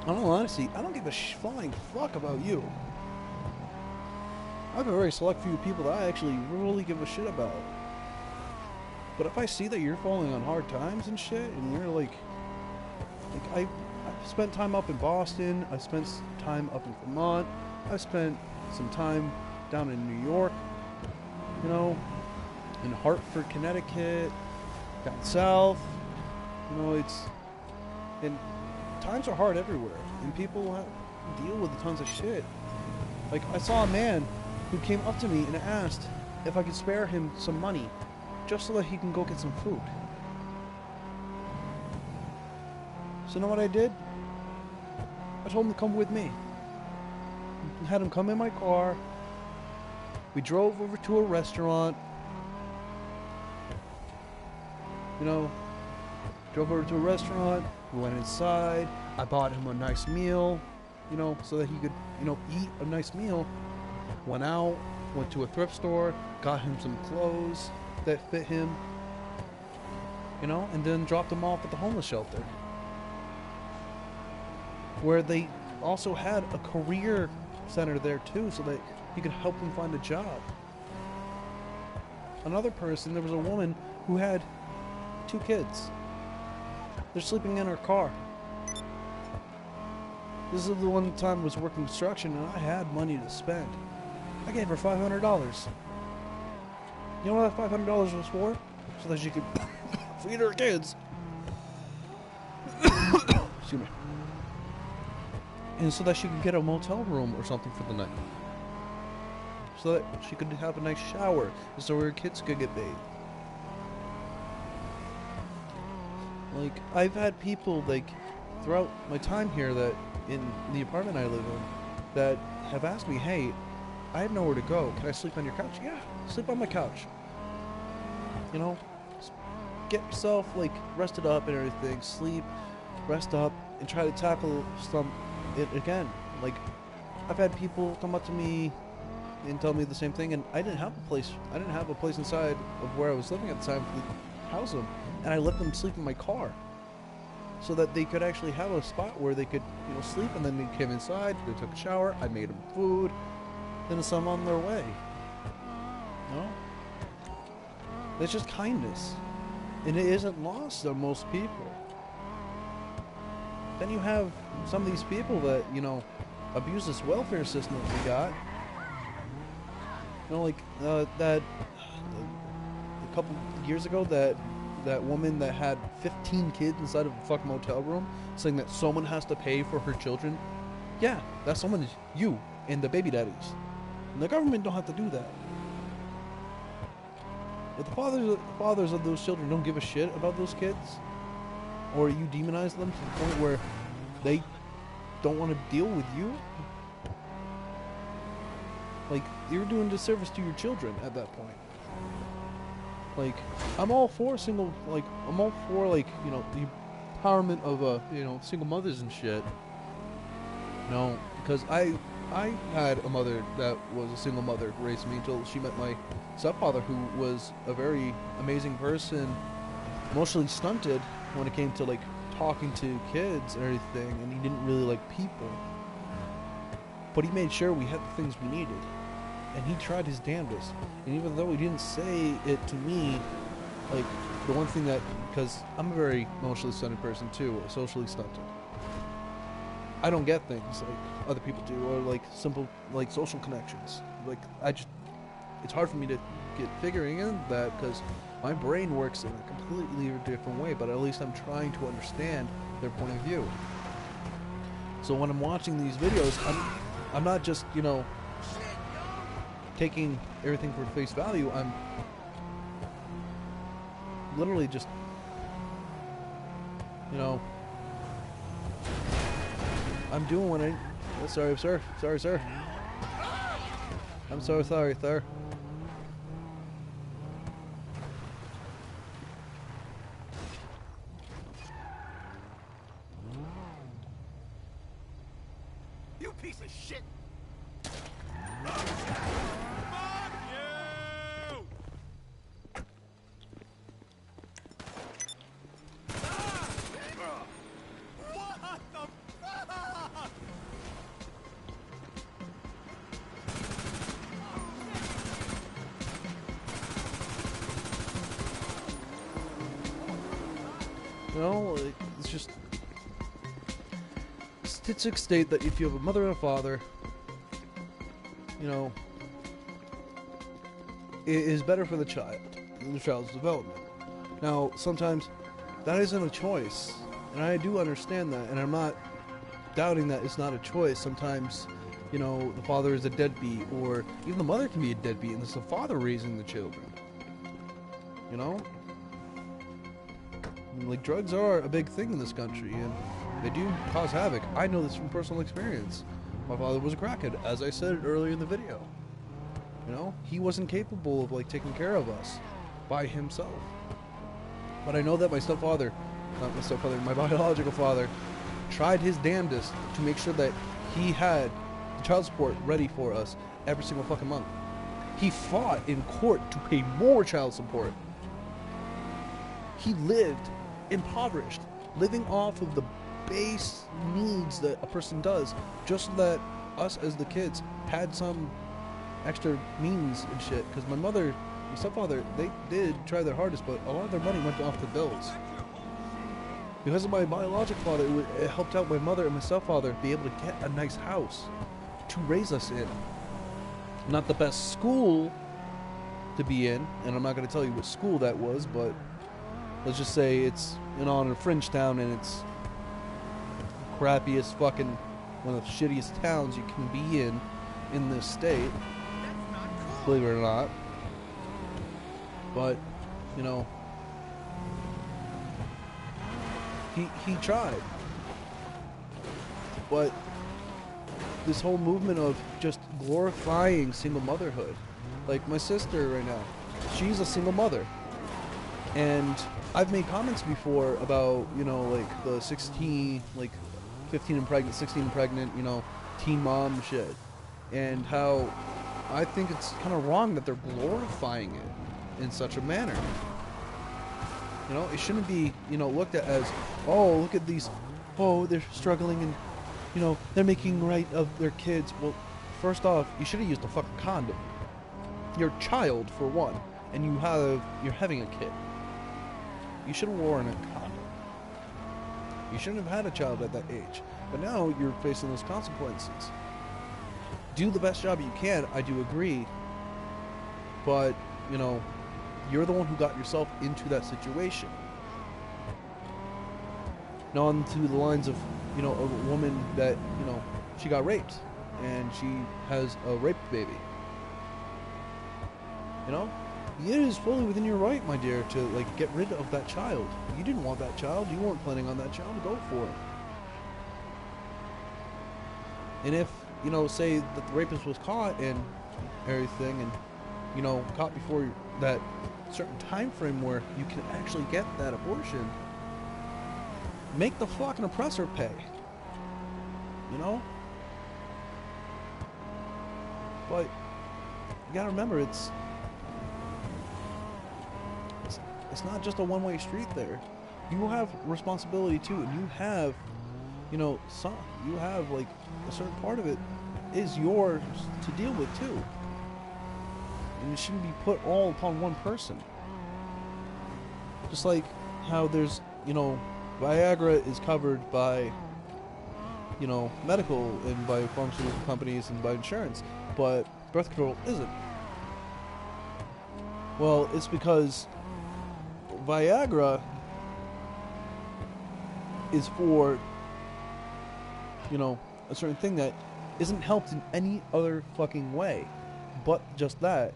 in all honesty, I don't give a flying fuck about you. I have a very select few people that I actually really give a shit about. But if I see that you're falling on hard times and shit, and you're like I've spent time up in Boston, I've spent time up in Vermont, I've spent some time down in New York, in Hartford, Connecticut, down south, and times are hard everywhere, and people deal with tons of shit. Like, I saw a man who came up to me and asked if I could spare him some money just so that he can go get some food. So you know what I did? I told him to come with me. I had him come in my car. We drove over to a restaurant. Drove over to a restaurant. We went inside. I bought him a nice meal, so that he could, eat a nice meal. Went out, went to a thrift store, got him some clothes that fit him, and then dropped him off at the homeless shelter, where they also had a career center there too, so that you could help him find a job. Another person, there was a woman who had 2 kids. They're sleeping in her car. This is the one time I was working construction and I had money to spend. I gave her $500. You know what that $500 was for? So that she could feed her kids. Excuse me. And so that she could get a motel room or something for the night. So that she could have a nice shower, so her kids could get bathed. Like, I've had people, like, throughout my time here that, in the apartment I live in, that have asked me, hey, I have nowhere to go. Can I sleep on your couch? Yeah, sleep on my couch. Get yourself, like, rested up and everything. Sleep, rest up, and try to tackle it again. Like, I've had people come up to me and tell me the same thing, and I didn't have a place. I didn't have a place inside of where I was living at the time to house them, and I let them sleep in my car, so that they could actually have a spot where they could, sleep. And then they came inside, they took a shower, I made them food, then sent them on their way. It's just kindness, and it isn't lost on most people. Then you have some of these people that, abuse this welfare system that we got. That a couple years ago, that woman that had 15 kids inside of a fucking motel room, saying that someone has to pay for her children. Yeah, that someone is you and the baby daddies. And the government don't have to do that. If the fathers of those children don't give a shit about those kids, or you demonize them to the point where they don't want to deal with you, like, you're doing disservice to your children at that point. Like, I'm all for the empowerment of, single mothers and shit. Because I had a mother that was a single mother, raised me until she met my stepfather, who was a very amazing person, emotionally stunted when it came to, like, talking to kids and everything, and he didn't really like people. But he made sure we had the things we needed. And he tried his damnedest. And even though he didn't say it to me like, the one thing that, because I'm a very emotionally stunted person too, socially stunted. I don't get things like other people do, or like simple, like social connections. Like, it's hard for me to get figuring in that because my brain works in a completely different way, but at least I'm trying to understand their point of view. So when I'm watching these videos, I'm not just, you know, taking everything for face value. I'm literally just, you know, I'm doing what I... Oh, sorry, sir. Sorry, sir. I'm so sorry, sir. You piece of shit! You know, like, it's just... Statistics state that if you have a mother and a father, you know, it is better for the child's development. Now, sometimes that isn't a choice, and I do understand that, and I'm not doubting that it's not a choice. Sometimes, you know, the father is a deadbeat, or even the mother can be a deadbeat, and it's the father raising the children. You know? Like, drugs are a big thing in this country, and they do cause havoc. I know this from personal experience. My father was a crackhead, as I said earlier in the video. You know, he wasn't capable of, like, taking care of us by himself. But I know that my stepfather, not my stepfather, my biological father, tried his damnedest to make sure that he had the child support ready for us every single fucking month. He fought in court to pay more child support. He lived impoverished, living off of the base needs that a person does, just so that us as the kids had some extra means and shit. Because my mother and stepfather, they did try their hardest, but a lot of their money went off the bills. Because of my biological father, it helped out my mother and my stepfather be able to get a nice house to raise us in. Not the best school to be in, and I'm not going to tell you what school that was, but let's just say it's, you know, in a fringe town, and it's crappiest fucking, one of the shittiest towns you can be in this state. Believe it or not. But, you know, he tried. But this whole movement of just glorifying single motherhood, like my sister right now, she's a single mother. And I've made comments before about, you know, like the 16, like 15 and pregnant, 16 and pregnant, you know, teen mom shit. And how I think it's kind of wrong that they're glorifying it in such a manner. You know, it shouldn't be, you know, looked at as, oh, look at these, oh, they're struggling and, you know, they're making right of their kids. Well, first off, you should have used a fucking condom. You're a child, for one, and you're having a kid. You should have worn a condom. You shouldn't have had a child at that age. But now you're facing those consequences. Do the best job you can, I do agree. But, you know, you're the one who got yourself into that situation. Now on to the lines of, you know, a woman that, you know, she got raped. And she has a rape baby. You know? It is fully within your right, my dear, to, like, get rid of that child. You didn't want that child. You weren't planning on that child. Go for it. And if, you know, say that the rapist was caught and everything, and, you know, caught before that certain time frame where you can actually get that abortion, make the fucking oppressor pay. You know? But you gotta remember, it's not just a one-way street there. You have responsibility too, and you have, you know, you have, like, a certain part of it is yours to deal with too. And it shouldn't be put all upon one person. Just like how there's, Viagra is covered by, medical and by pharmaceutical companies and by insurance, but birth control isn't. Well, it's because Viagra is for, a certain thing that isn't helped in any other fucking way but just that.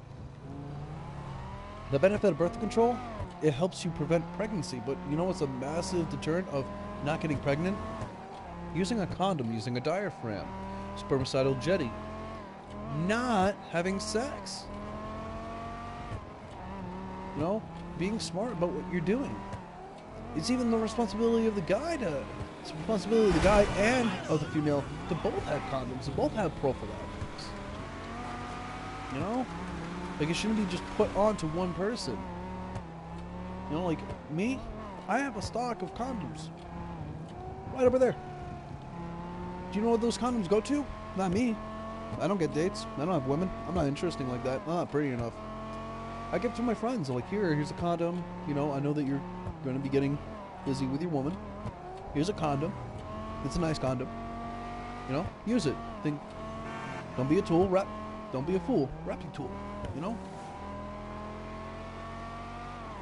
The benefit of birth control, it helps you prevent pregnancy, but you know what's a massive deterrent of not getting pregnant? Using a condom, using a diaphragm, spermicidal jetty, not having sex. Being smart about what you're doing. It's even the responsibility of the guy it's the responsibility of the guy and of the female to both have condoms, to both have prophylactics. Like, it shouldn't be just put onto one person. Like me, I have a stock of condoms right over there. Do you know what those condoms go to? Not me. I don't get dates. I don't have women. I'm not interesting like that. I'm not pretty enough. I give it to my friends. I'm like, here's a condom. I know that you're going to be getting busy with your woman. Here's a condom. It's a nice condom. Use it. Don't be a tool. Don't be a fool. Wrap your tool.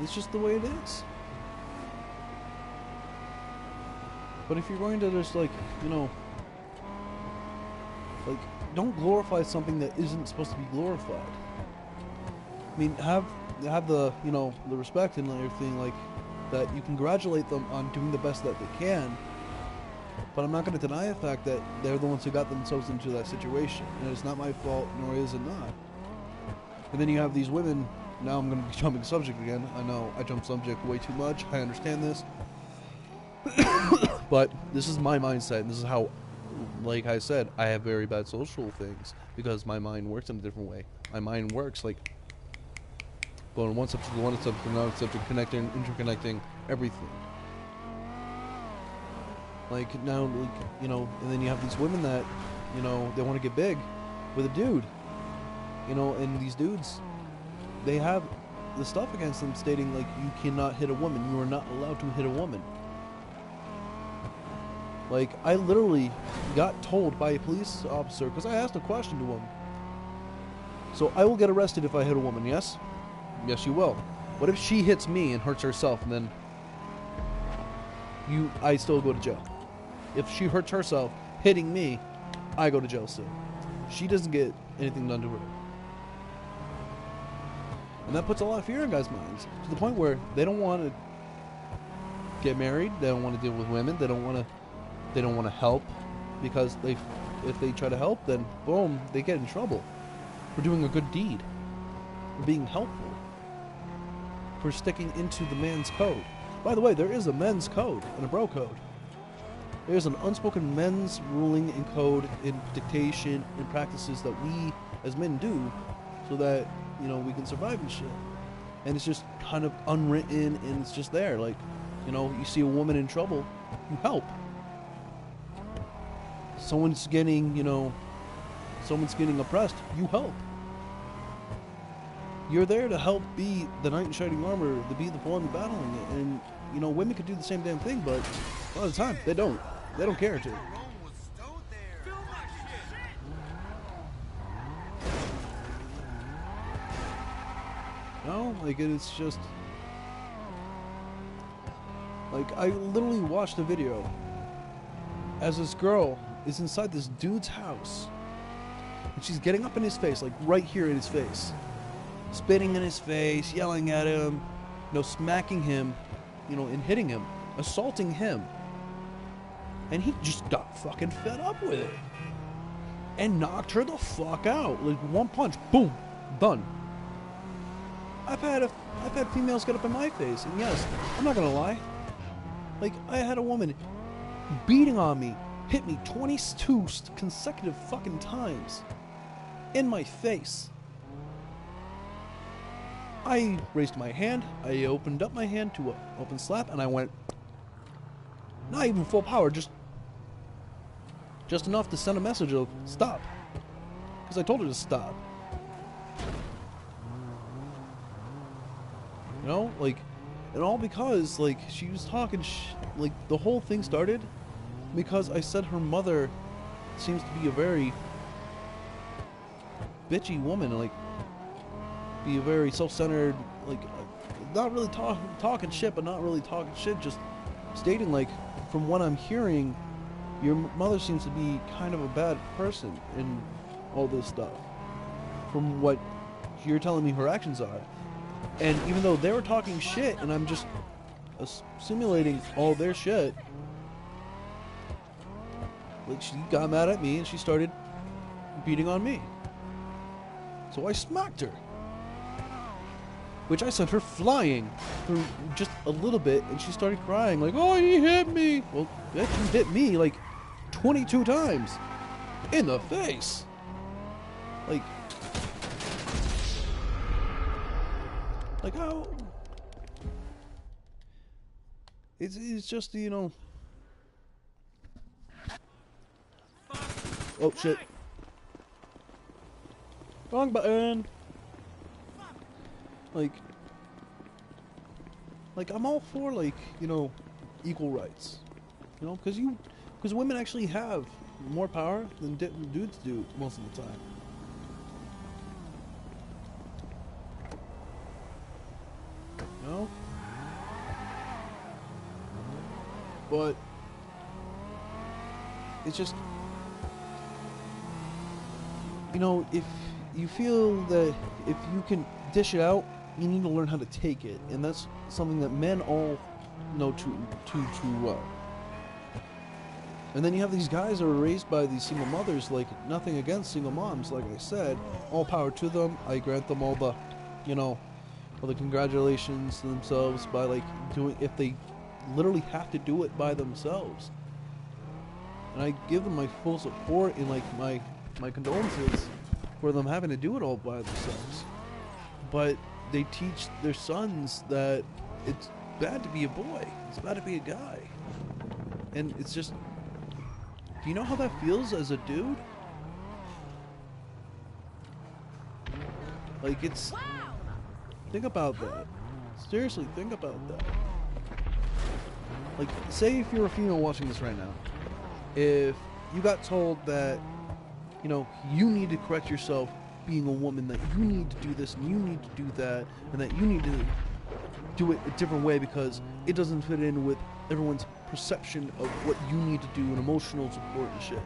It's just the way it is. But if you're going to just don't glorify something that isn't supposed to be glorified. I mean, have the the respect and everything like that. You congratulate them on doing the best that they can. But I'm not going to deny the fact that they're the ones who got themselves into that situation, and it's not my fault, nor is it not. And then you have these women. Now I'm going to be jumping subject again. I know I jump subject way too much. I understand this. But this is my mindset, and this is how, like I said, I have very bad social things because my mind works in a different way. My mind works like going one subject to one subject to another subject, connecting, interconnecting, everything. Like now, and then you have these women that, they want to get big with a dude, and these dudes, they have the stuff against them stating like you cannot hit a woman, you are not allowed to hit a woman. Like, I literally got told by a police officer, because I asked a question to him. So I will get arrested if I hit a woman, yes? Yes, you will. What if she hits me and hurts herself, and then I still go to jail? If she hurts herself hitting me, I go to jail still. She doesn't get anything done to her. And that puts a lot of fear in guys' minds, to the point where they don't want to get married, they don't want to deal with women, they don't want to help, because if they try to help, then boom, they get in trouble for doing a good deed, for being helpful, for sticking into the man's code. By the way, there is a men's code and a bro code. There's an unspoken men's ruling and code in dictation and practices that we as men do so that, we can survive and shit. And it's just kind of unwritten, and it's just there. Like, you see a woman in trouble, you help. Someone's getting oppressed, you help. You're there to help be the knight in shining armor, to be the one battling it. And, women could do the same damn thing, but a lot of the time, they don't. They don't care to. Like, it's just... Like, I literally watched a video as this girl is inside this dude's house, and she's getting up in his face, like right here in his face, spitting in his face, yelling at him, smacking him, and hitting him, assaulting him. And he just got fucking fed up with it and knocked her the fuck out. Like, one punch, boom, done. I've had females get up in my face, and yes, I'm not gonna lie. Like, I had a woman beating on me, hit me 22 consecutive fucking times in my face. I raised my hand, I opened up my hand to an open slap, and I went, not even full power, just enough to send a message of stop, because I told her to stop. And all because, like, she was talking like, the whole thing started because I said her mother seems to be a very bitchy woman, like, be a very self-centered, like, not really talking shit, but not really talking shit, just stating, like, from what I'm hearing, your mother seems to be kind of a bad person in all this stuff. From what you're telling me her actions are. And even though they were talking shit, and I'm just simulating all their shit, like, she got mad at me and she started beating on me. So I smacked her. Which I sent her flying through just a little bit, and she started crying, like, oh, he hit me. Well, bitch, you hit me like 22 times in the face. Like how? It's just, you know. Oh shit! Wrong button. Like I'm all for, like, you know, equal rights, you know, because women actually have more power than dudes do most of the time. You know? But it's just, you know, if you feel that if you can dish it out, you need to learn how to take it, and that's something that men all know too well. And then you have these guys that are raised by these single mothers, like, nothing against single moms, like I said, all power to them. I grant them all the, you know, all the congratulations to themselves by, like, doing, if they literally have to do it by themselves. And I give them my full support and, like, my condolences for them having to do it all by themselves. But they teach their sons that it's bad to be a boy, it's bad to be a guy. And it's just, do you know how that feels as a dude? Like, it's, think about that. Seriously, think about that. Like, say if you're a female watching this right now, if you got told that, you know, you need to correct yourself being a woman, that you need to do this and you need to do that, and that you need to do it a different way because it doesn't fit in with everyone's perception of what you need to do and emotional support and shit.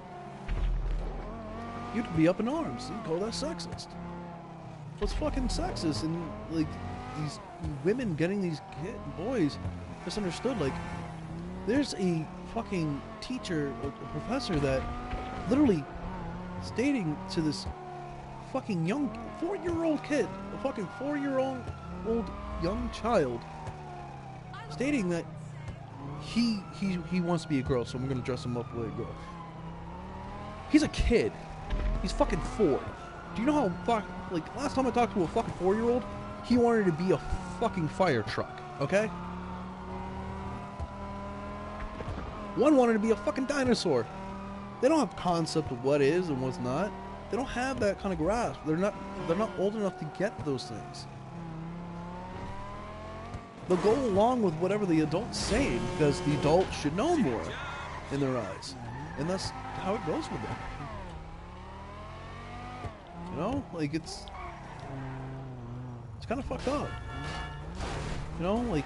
You'd be up in arms. You'd call that sexist. What's fucking sexist? And, like, these women getting these boys misunderstood. Like, there's a fucking teacher, a professor that literally stating to this fucking young 4-year-old kid, a fucking 4-year-old young child, stating that he wants to be a girl, so I'm gonna dress him up like a girl. He's a kid. He's fucking 4. Do you know how like, last time I talked to a fucking 4-year-old, he wanted to be a fucking fire truck, okay? One wanted to be a fucking dinosaur. They don't have concept of what is and what's not. They don't have that kind of grasp. They're not old enough to get those things. They'll go along with whatever the adult's saying because the adult should know more in their eyes. And that's how it goes with them. You know? Like, it's kind of fucked up. You know? Like,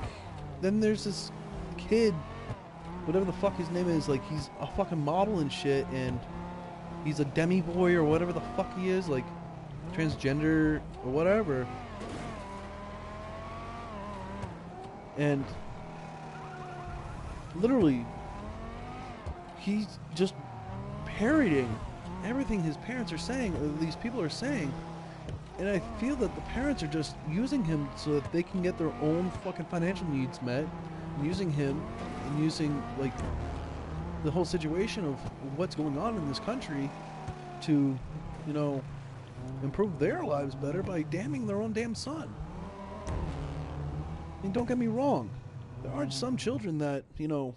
then there's this kid, whatever the fuck his name is, like, he's a fucking model and shit, and he's a demi boy or whatever the fuck he is, like, transgender or whatever. And literally, he's just parroting everything his parents are saying, or these people are saying. And I feel that the parents are just using him so that they can get their own fucking financial needs met, and using him and using, like, the whole situation of what's going on in this country to, you know, improve their lives better by damning their own damn son. I mean, don't get me wrong. There are some children that, you know,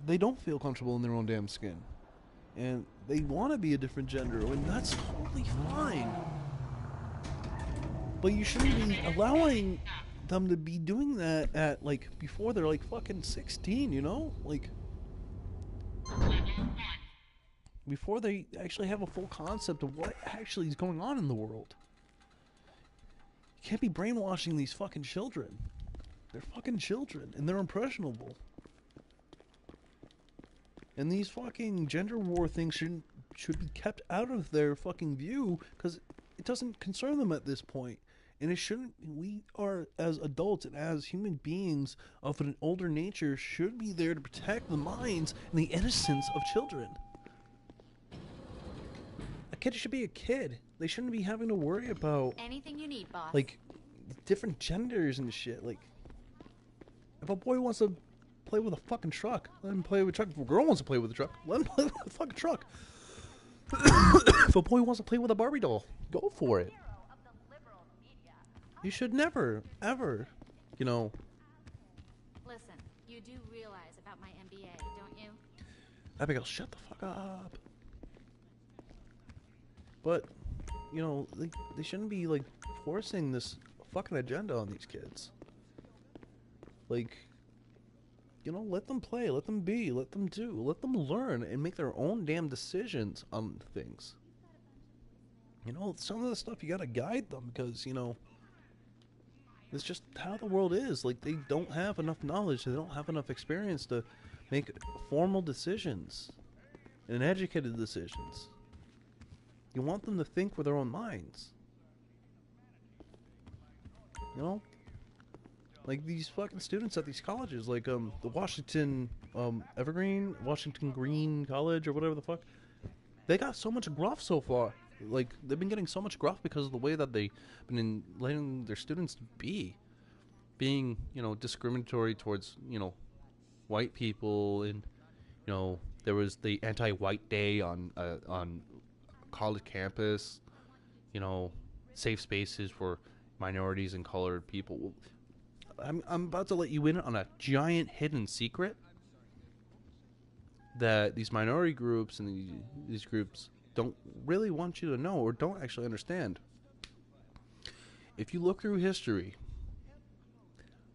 they don't feel comfortable in their own damn skin. And they want to be a different gender, and that's totally fine. But you shouldn't be allowing them to be doing that at, like, before they're, like, fucking 16, you know? Like, before they actually have a full concept of what actually is going on in the world. You can't be brainwashing these fucking children. They're fucking children, and they're impressionable. And these fucking gender war things should be kept out of their fucking view, because it doesn't concern them at this point. And it shouldn't. We are, as adults and as human beings of an older nature, should be there to protect the minds and the innocence of children. A kid should be a kid. They shouldn't be having to worry about anything you need, boss. like different genders and shit. Like, if a boy wants to play with a fucking truck, let him play with a truck. If a girl wants to play with a truck, let him play with a fucking truck. If a boy wants to play with a Barbie doll, go for it. You should never, ever, you know. Listen, you do realize about my MBA, don't you? Abigail, shut the fuck up. But, you know, they shouldn't be, like, forcing this fucking agenda on these kids. Like, you know, let them play, let them be, let them do, let them learn and make their own damn decisions on things. You know, some of the stuff you gotta guide them because, you know, it's just how the world is. Like, they don't have enough knowledge, they don't have enough experience to make formal decisions and educated decisions. You want them to think with their own minds. You know? Like these fucking students at these colleges, like the Washington Washington Green College or whatever the fuck. They got so much gruff so far. Like, they've been getting so much gruff because of the way that they've been letting their students be. Being, you know, discriminatory towards, you know, white people. And, you know, there was the anti-white day on college campus. You know, safe spaces for minorities and colored people. I'm about to let you in on a giant hidden secret that these minority groups and these groups don't really want you to know or don't actually understand. If you look through history,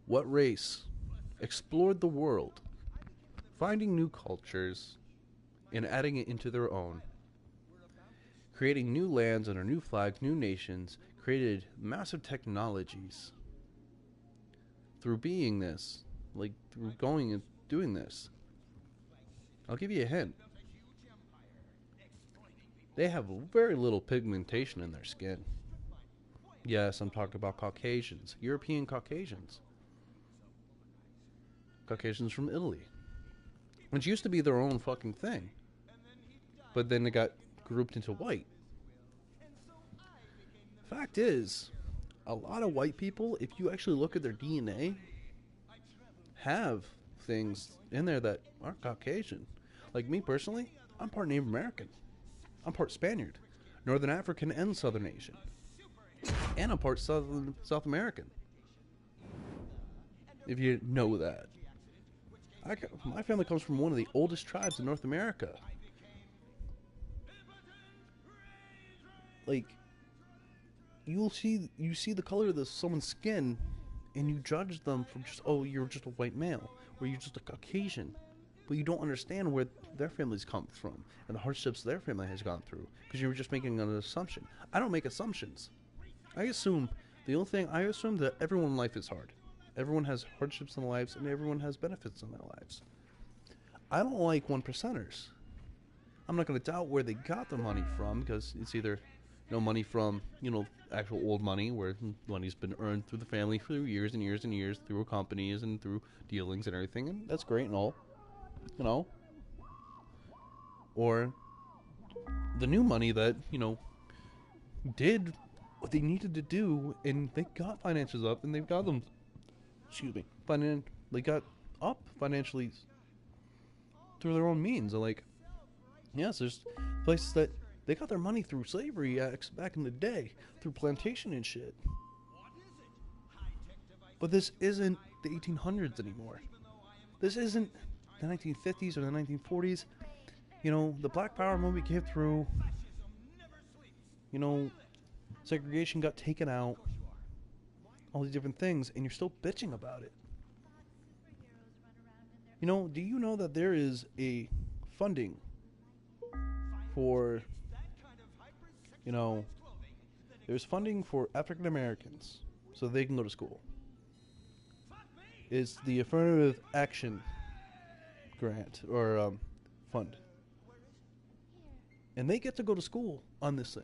what race explored the world, finding new cultures and adding it into their own, creating new lands under new flags, new nations, created massive technologies through being this, like through going and doing this. I'll give you a hint. They have very little pigmentation in their skin. Yes, I'm talking about Caucasians, European Caucasians. Caucasians from Italy. Which used to be their own fucking thing. But then it got grouped into white. Fact is, a lot of white people, if you actually look at their DNA, have things in there that aren't Caucasian. Like me personally, I'm part Native American. I'm part Spaniard, Northern African and Southern Asian. And I'm part South American. If you know that. My family comes from one of the oldest tribes in North America. Like, you see the color of someone's skin, and you judge them from just, oh, you're just a white male, or you're just a Caucasian. But you don't understand where their families come from and the hardships their family has gone through because you're just making an assumption. I don't make assumptions. The only thing I assume that everyone in life is hard. Everyone has hardships in their lives and everyone has benefits in their lives. I don't like one percenters. I'm not going to doubt where they got their money from because it's either, you know, money from, you know, actual old money where money's been earned through the family for years and years and years through companies and through dealings and everything, and that's great and all. You know, or the new money that, you know, did what they needed to do and they got finances up and they've got them, they got up financially through their own means. Like, yes, there's places that they got their money through slavery back in the day, through plantation and shit. But this isn't the 1800s anymore. This isn't the 1950s or the 1940s. You know, the Black Power movement came through. You know, segregation got taken out. all these different things, and you're still bitching about it. You know, do you know that there is a funding for, you know, there's funding for African Americans so they can go to school. It's the Affirmative Action Grant or fund. And they get to go to school on this thing.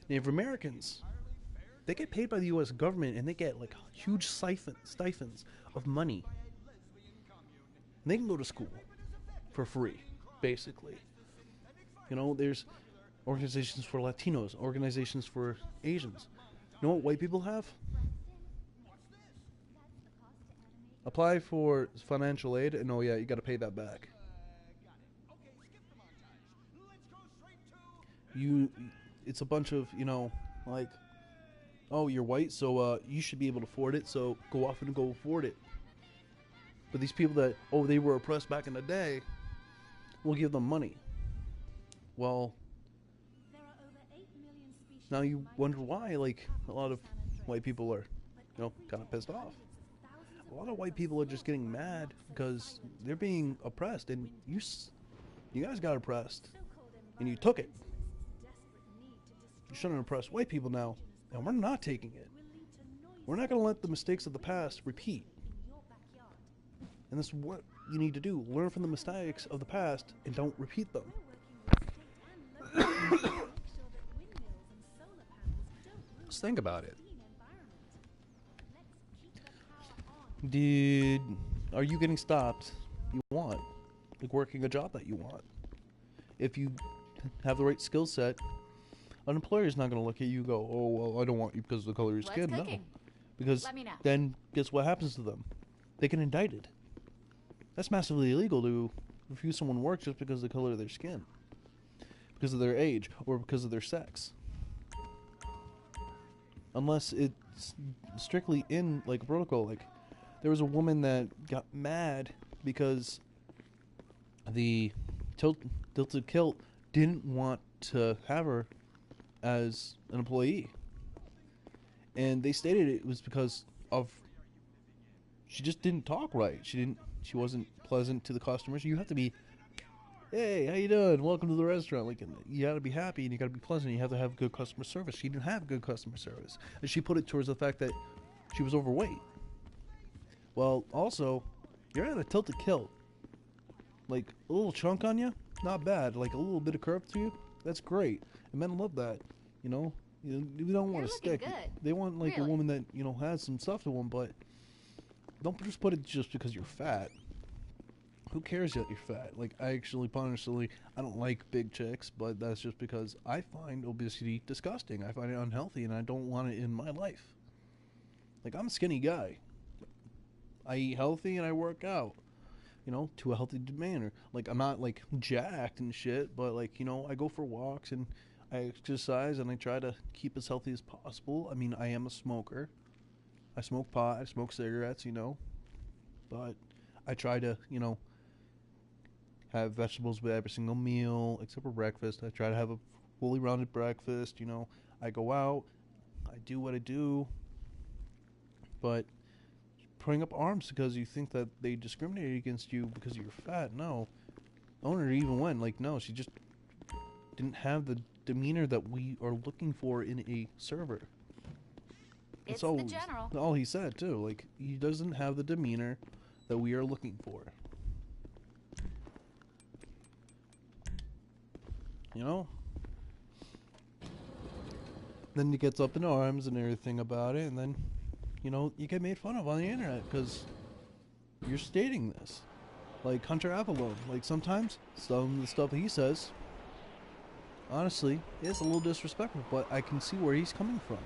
Native Americans, they get paid by the U.S. government and they get like huge stipends of money. And they can go to school for free, basically. You know, there's organizations for Latinos, organizations for Asians. You know what white people have? Apply for financial aid, and oh yeah, you got to pay that back. It's a bunch of, you know, like, oh, you're white, so you should be able to afford it, so go off and go afford it. But these people that, oh, they were oppressed back in the day, we'll give them money. Well, now you wonder why, like, a lot of white people are, you know, kind of pissed off. A lot of white people are just getting mad because they're being oppressed, and you guys got oppressed, and you took it. You shouldn't oppress white people now, and we're not taking it. We're not going to let the mistakes of the past repeat. And this is what you need to do. Learn from the mistakes of the past and don't repeat them. Just think about it. Are you getting stopped you want? Like working a job that you want. If you have the right skill set, an employer is not going to look at you and go, oh, well, I don't want you because of the color of your skin. No. Because then guess what happens to them? They get indicted. That's massively illegal to refuse someone work just because of the color of their skin. Because of their age or because of their sex. Unless it's strictly in like a protocol. Like there was a woman that got mad because the Tilted Kilt didn't want to have her as an employee. And they stated it was because of she just didn't talk right. She wasn't pleasant to the customers. You have to be, hey, how you doing? Welcome to the restaurant. Like, you got to be happy and you got to be pleasant. You have to have good customer service. She didn't have good customer service. And she put it towards the fact that she was overweight. Well, also, you're at a Tilted Kilt. Like, a little chunk on you, not bad. Like, a little bit of curve to you, that's great. And men love that, you know? You don't want to stick. Good. They want, like, a woman that, you know, has some stuff to them, but don't just put it just because you're fat. Who cares that you're fat? Like, I actually, honestly, I don't like big chicks, but that's just because I find obesity disgusting. I find it unhealthy, and I don't want it in my life. Like, I'm a skinny guy. I eat healthy, and I work out, you know, to a healthy manner. Like, I'm not, like, jacked and shit, but, like, you know, I go for walks, and I exercise, and I try to keep as healthy as possible. I mean, I am a smoker. I smoke pot, I smoke cigarettes, you know, but I try to, you know, have vegetables with every single meal, except for breakfast. I try to have a fully rounded breakfast, you know. I go out, I do what I do, but putting up arms because you think that they discriminate against you because you're fat, no. Owner even went, like, no, she just didn't have the demeanor that we are looking for in a server. It's the general. All he said, too. Like, he doesn't have the demeanor that we are looking for. You know? Then he gets up in arms and everything about it, and then, you know, you get made fun of on the internet because you're stating this. Like Hunter Avalon. Like, sometimes some of the stuff he says, honestly, is a little disrespectful, but I can see where he's coming from.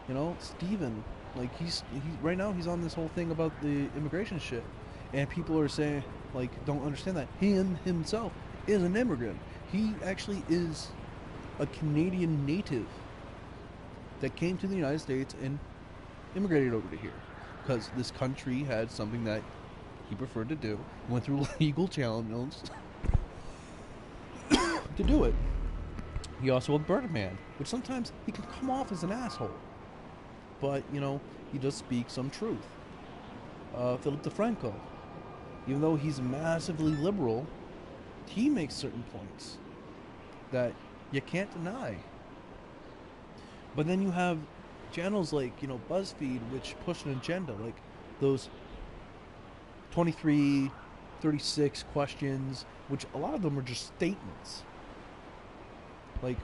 You know, Steven, like, he's right now he's on this whole thing about the immigration shit. And people are saying, like, don't understand that. He himself is an immigrant. He actually is a Canadian native that came to the United States and immigrated over to here. Because this country had something that he preferred to do. He went through legal channels to do it. He also a Burning Man, which sometimes he can come off as an asshole. but you know, he does speak some truth. Philip DeFranco, even though he's massively liberal, he makes certain points that you can't deny. But then you have channels like, you know, BuzzFeed, which push an agenda, like those 23, 36 questions, which a lot of them are just statements. Like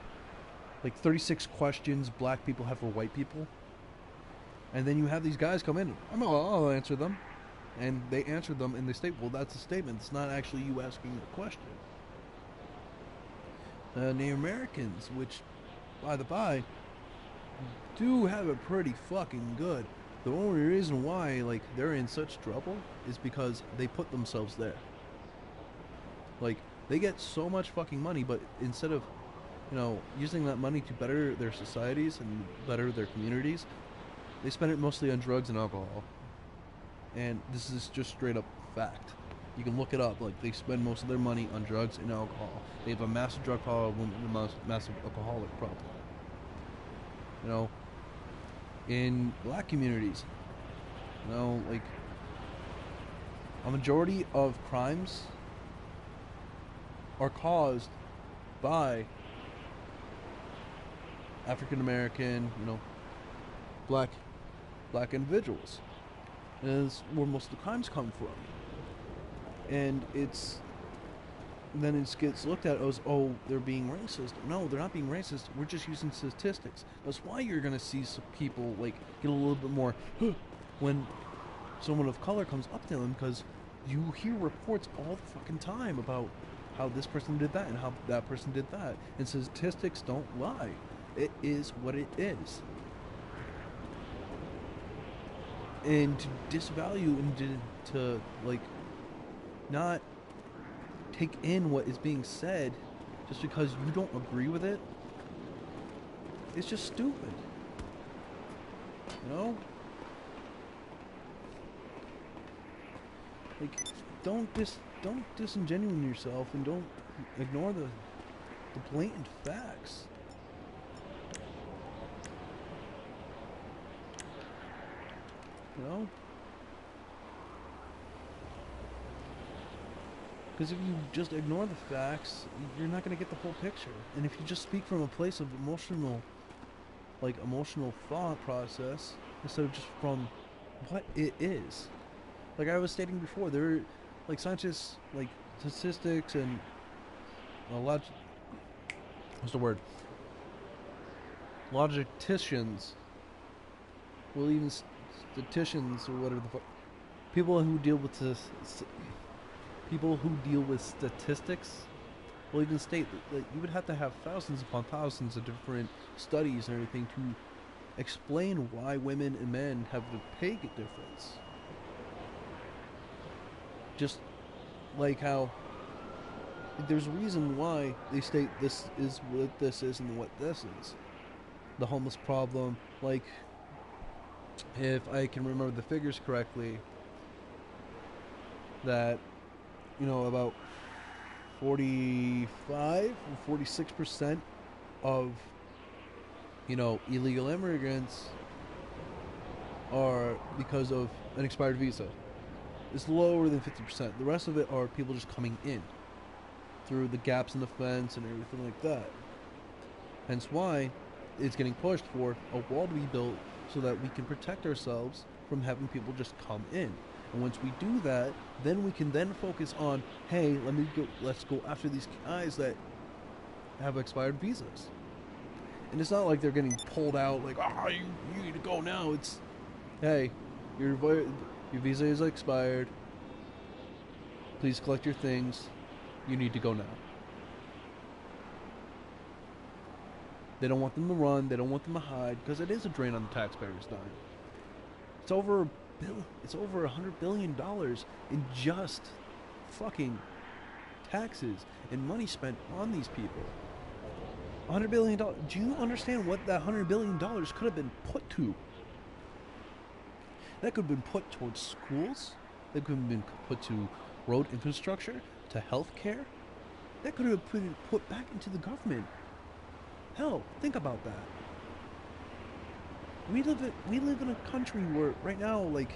36 questions black people have for white people. And then you have these guys come in, I'll answer them. And they answer them and they state, well, that's a statement. It's not actually you asking the question. Native Americans, which, by the by, do have it pretty fucking good. The only reason why, like, they're in such trouble is because they put themselves there. Like, they get so much fucking money, but instead of, you know, using that money to better their societies and better their communities, they spend it mostly on drugs and alcohol. And this is just straight up fact. You can look it up. Like, they spend most of their money on drugs and alcohol. They have a massive drug problem and a massive alcoholic problem. You know, in black communities, you know, like, a majority of crimes are caused by African American, you know, black individuals. And that's where most of the crimes come from. And then it gets looked at as, oh, they're being racist. No, they're not being racist. We're just using statistics. That's why you're going to see some people, like, get a little bit more when someone of color comes up to them, because you hear reports all the fucking time about how this person did that and how that person did that. And statistics don't lie. It is what it is. And to disvalue and to like, not take in what is being said just because you don't agree with it, it's just stupid. You know? Like, don't disingenuine yourself and don't ignore the blatant facts. You know? Because if you just ignore the facts, you're not going to get the whole picture. And if you just speak from a place of emotional thought process, instead of just from what it is. Like I was stating before, there are, like, scientists, like, statistics and what's the word? Logisticians, well, even statisticians or whatever the fuck, people who deal with statistics will even state that you would have to have thousands upon thousands of different studies and everything to explain why women and men have the pay difference. Just like how there's a reason why they state this is what this is and what this is. The homeless problem, like, if I can remember the figures correctly, that, you know, about 45 or 46% of, you know, illegal immigrants are because of an expired visa. It's lower than 50%. The rest of it are people just coming in through the gaps in the fence and everything like that. Hence why it's getting pushed for a wall to be built so that we can protect ourselves from having people just come in. And once we do that, then we can then focus on, hey, let's go after these guys that have expired visas. And it's not like they're getting pulled out like, you need to go now. It's, hey, your visa is expired. Please collect your things. You need to go now. They don't want them to run. They don't want them to hide, because it is a drain on the taxpayers' dime. It's over $100 billion in just fucking taxes and money spent on these people. $100 billion. Do you understand what that $100 billion could have been put to? That could have been put towards schools. That could have been put to road infrastructure, to health care. That could have been put back into the government. Hell, think about that. we live in a country where right now, like,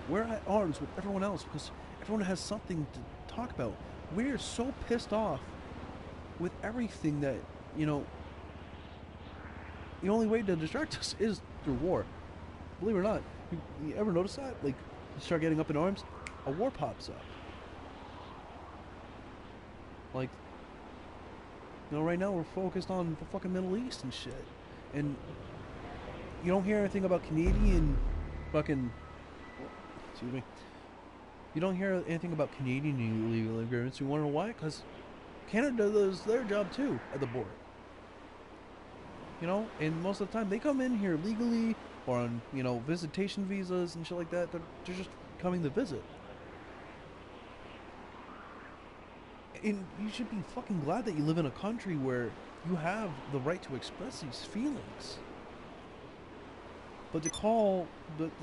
we're at arms with everyone else because everyone has something to talk about. We're so pissed off with everything that, you know, the only way to distract us is through war. Believe it or not, you ever notice that? Like, you start getting up in arms, a war pops up. Like, you know, right now we're focused on the fucking Middle East and shit. And you don't hear anything about Canadian fucking... Excuse me. You don't hear anything about Canadian illegal immigrants. You want to know why? Because Canada does their job too at the border. You know, and most of the time they come in here legally or on, you know, visitation visas and shit like that. They're just coming to visit. And you should be fucking glad that you live in a country where you have the right to express these feelings. But to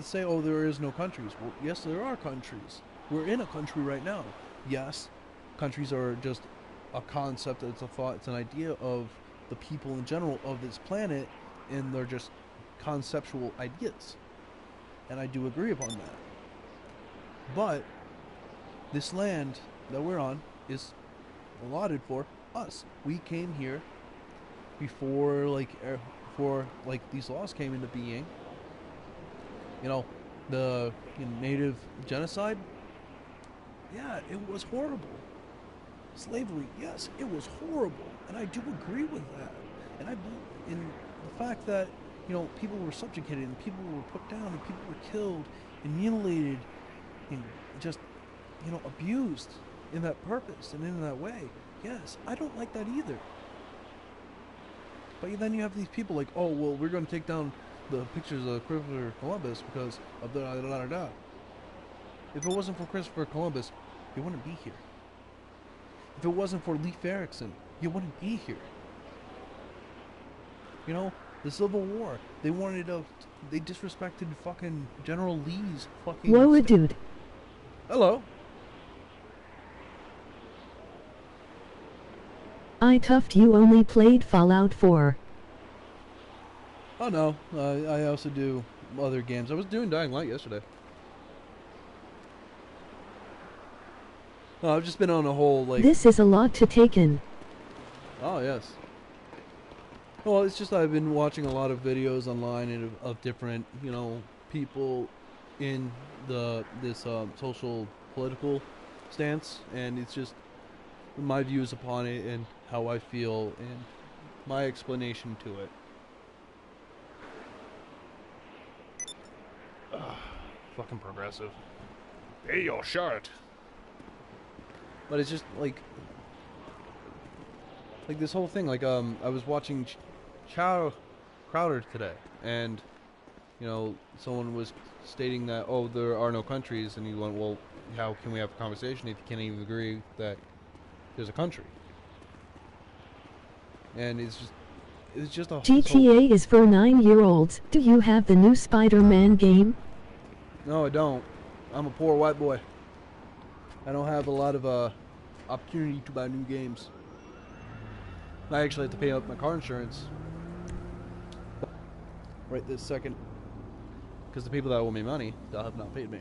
say, oh, there is no countries. Well, yes, there are countries. We're in a country right now. Yes, countries are just a concept, it's a thought, it's an idea of the people in general of this planet, and they're just conceptual ideas. And I do agree upon that. But this land that we're on is allotted for us. We came here before these laws came into being. You know, the native genocide, yeah, it was horrible. Slavery, yes, it was horrible, and I do agree with that. And I believe in the fact that, you know, people were subjugated and people were put down and people were killed and mutilated and just, you know, abused in that purpose and in that way. Yes, I don't like that either. But then you have these people like, oh, well, we're going to take down the pictures of Christopher Columbus because of da-da-da-da-da. If it wasn't for Christopher Columbus, he wouldn't be here. If it wasn't for Leif Erikson, he wouldn't be here. You know, the Civil War, they disrespected fucking General Lee's fucking... Whoa, dude. Hello. I tuffed you only played Fallout 4. Oh no, I also do other games. I was doing Dying Light yesterday. I've just been on a whole, like... This is a lot to take in. Oh, yes. Well, it's just I've been watching a lot of videos online of different, you know, people in this social political stance, and it's just my views upon it and how I feel and my explanation to it. Fucking progressive. Pay your shirt. But it's just like this whole thing. Like I was watching Crowder today, and you know, someone was stating that, oh, there are no countries, and he went, well, how can we have a conversation if you can't even agree that there's a country? And it's just a GTA is for 9-year-olds. Do you have the new Spider-Man game? No, I don't. I'm a poor white boy. I don't have a lot of opportunity to buy new games. I actually have to pay up my car insurance right this second, because the people that owe me money, they have not paid me.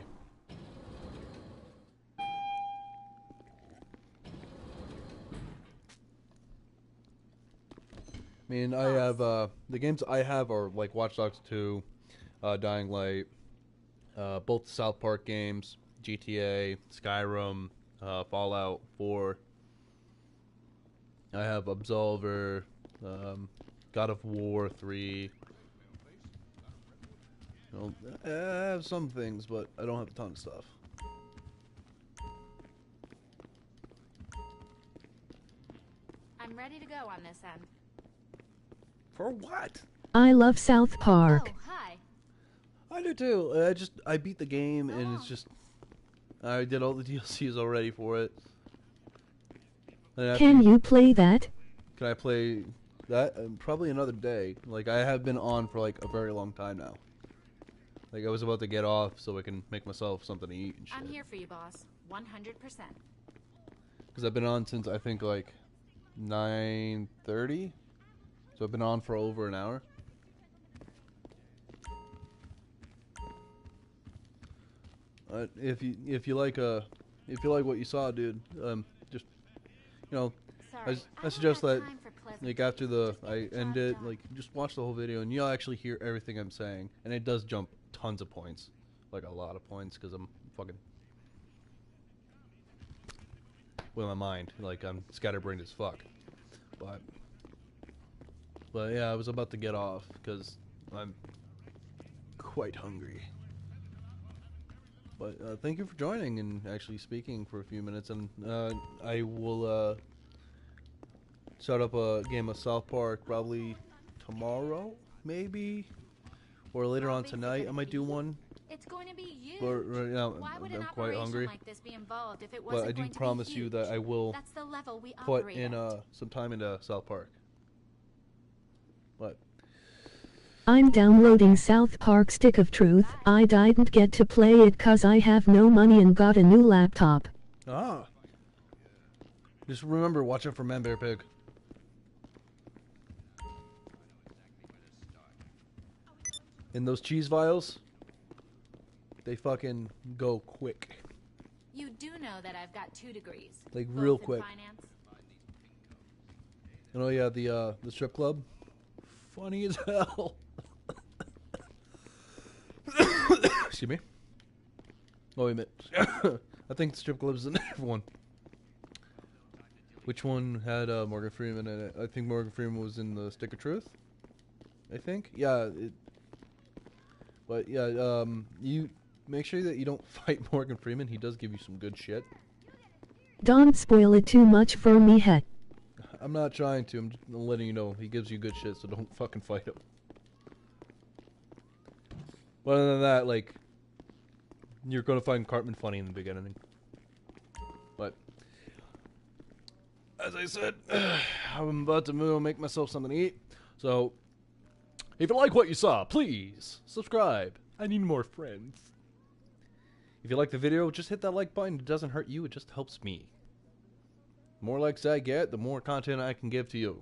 I mean, I have the games I have are like Watch Dogs 2, Dying Light, both the South Park games, GTA, Skyrim, Fallout 4. I have Absolver, God of War 3. You know, I have some things, but I don't have a ton of stuff. I'm ready to go on this end. For what? I love South Park. Oh, hi. I do too. I beat the game, and it's just I did all the DLCs already for it. Can you play that? Can I play that? Probably another day. Like, I have been on for like a very long time now. Like, I was about to get off so I can make myself something to eat and shit. I'm here for you, boss. 100%. Because I've been on since I think like 9:30. So I've been on for over an hour. If you like what you saw, dude, just Sorry, I suggest don't that have time for pleasant like after things. the Just get I the end job it, done. like just watch the whole video and you'll actually hear everything I'm saying, and it does jump tons of points, like a lot of points, because I'm fucking with my mind, like I'm scatterbrained as fuck. But yeah, I was about to get off because I'm quite hungry. But thank you for joining and actually speaking for a few minutes, and I will start up a game of South Park probably tomorrow, maybe, or later on Hobbies are tonight. I gonna might be do you. one. It's going to be you. But right now Why would I'm an quite operation hungry. like this be involved if it But wasn't I do going to promise be you huge? that I will That's the level we put operate in at. some time into South Park. But I'm downloading South Park Stick of Truth. I didn't get to play it 'cause I have no money and got a new laptop. just remember, watch out for Man Bear Pig. And those cheese vials, they fucking go quick. You do know that I've got 2 degrees. Like, both real in quick. Finance. And oh yeah, the strip club, funny as hell. Excuse me. Oh wait a minute. I think the strip club's in everyone. Which one had Morgan Freeman in it? I think Morgan Freeman was in the Stick of Truth. I think. Yeah. But yeah, you make sure that you don't fight Morgan Freeman. He does give you some good shit. Don't spoil it too much for me, het. I'm not trying to. I'm just letting you know he gives you good shit, so don't fucking fight him. But other than that, like, you're gonna find Cartman funny in the beginning. But as I said, I'm about to move and make myself something to eat. So if you like what you saw, please subscribe. I need more friends. If you like the video, just hit that like button. It doesn't hurt you, it just helps me. The more likes I get, the more content I can give to you.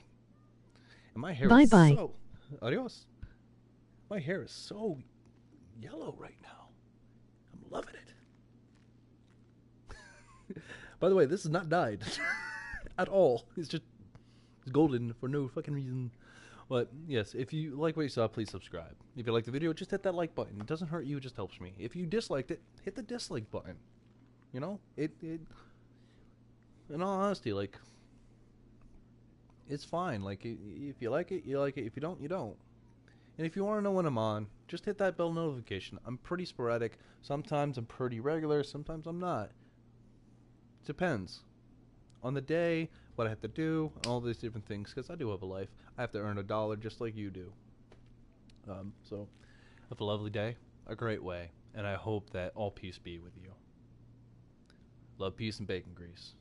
And my hair is Bye-bye. so... Adios. My hair is so yellow right now. I'm loving it. By the way, this is not dyed. At all. It's golden for no fucking reason. But yes, if you like what you saw, please subscribe. If you like the video, just hit that like button. It doesn't hurt you, it just helps me. If you disliked it, hit the dislike button. You know? It in all honesty, like, it's fine. Like, if you like it, you like it. If you don't, you don't. And if you want to know when I'm on, just hit that bell notification. I'm pretty sporadic. Sometimes I'm pretty regular. Sometimes I'm not. It depends on the day, what I have to do, all these different things, because I do have a life. I have to earn $1 just like you do. So, have a lovely day, a great way, and I hope that all peace be with you. Love, peace, and bacon grease.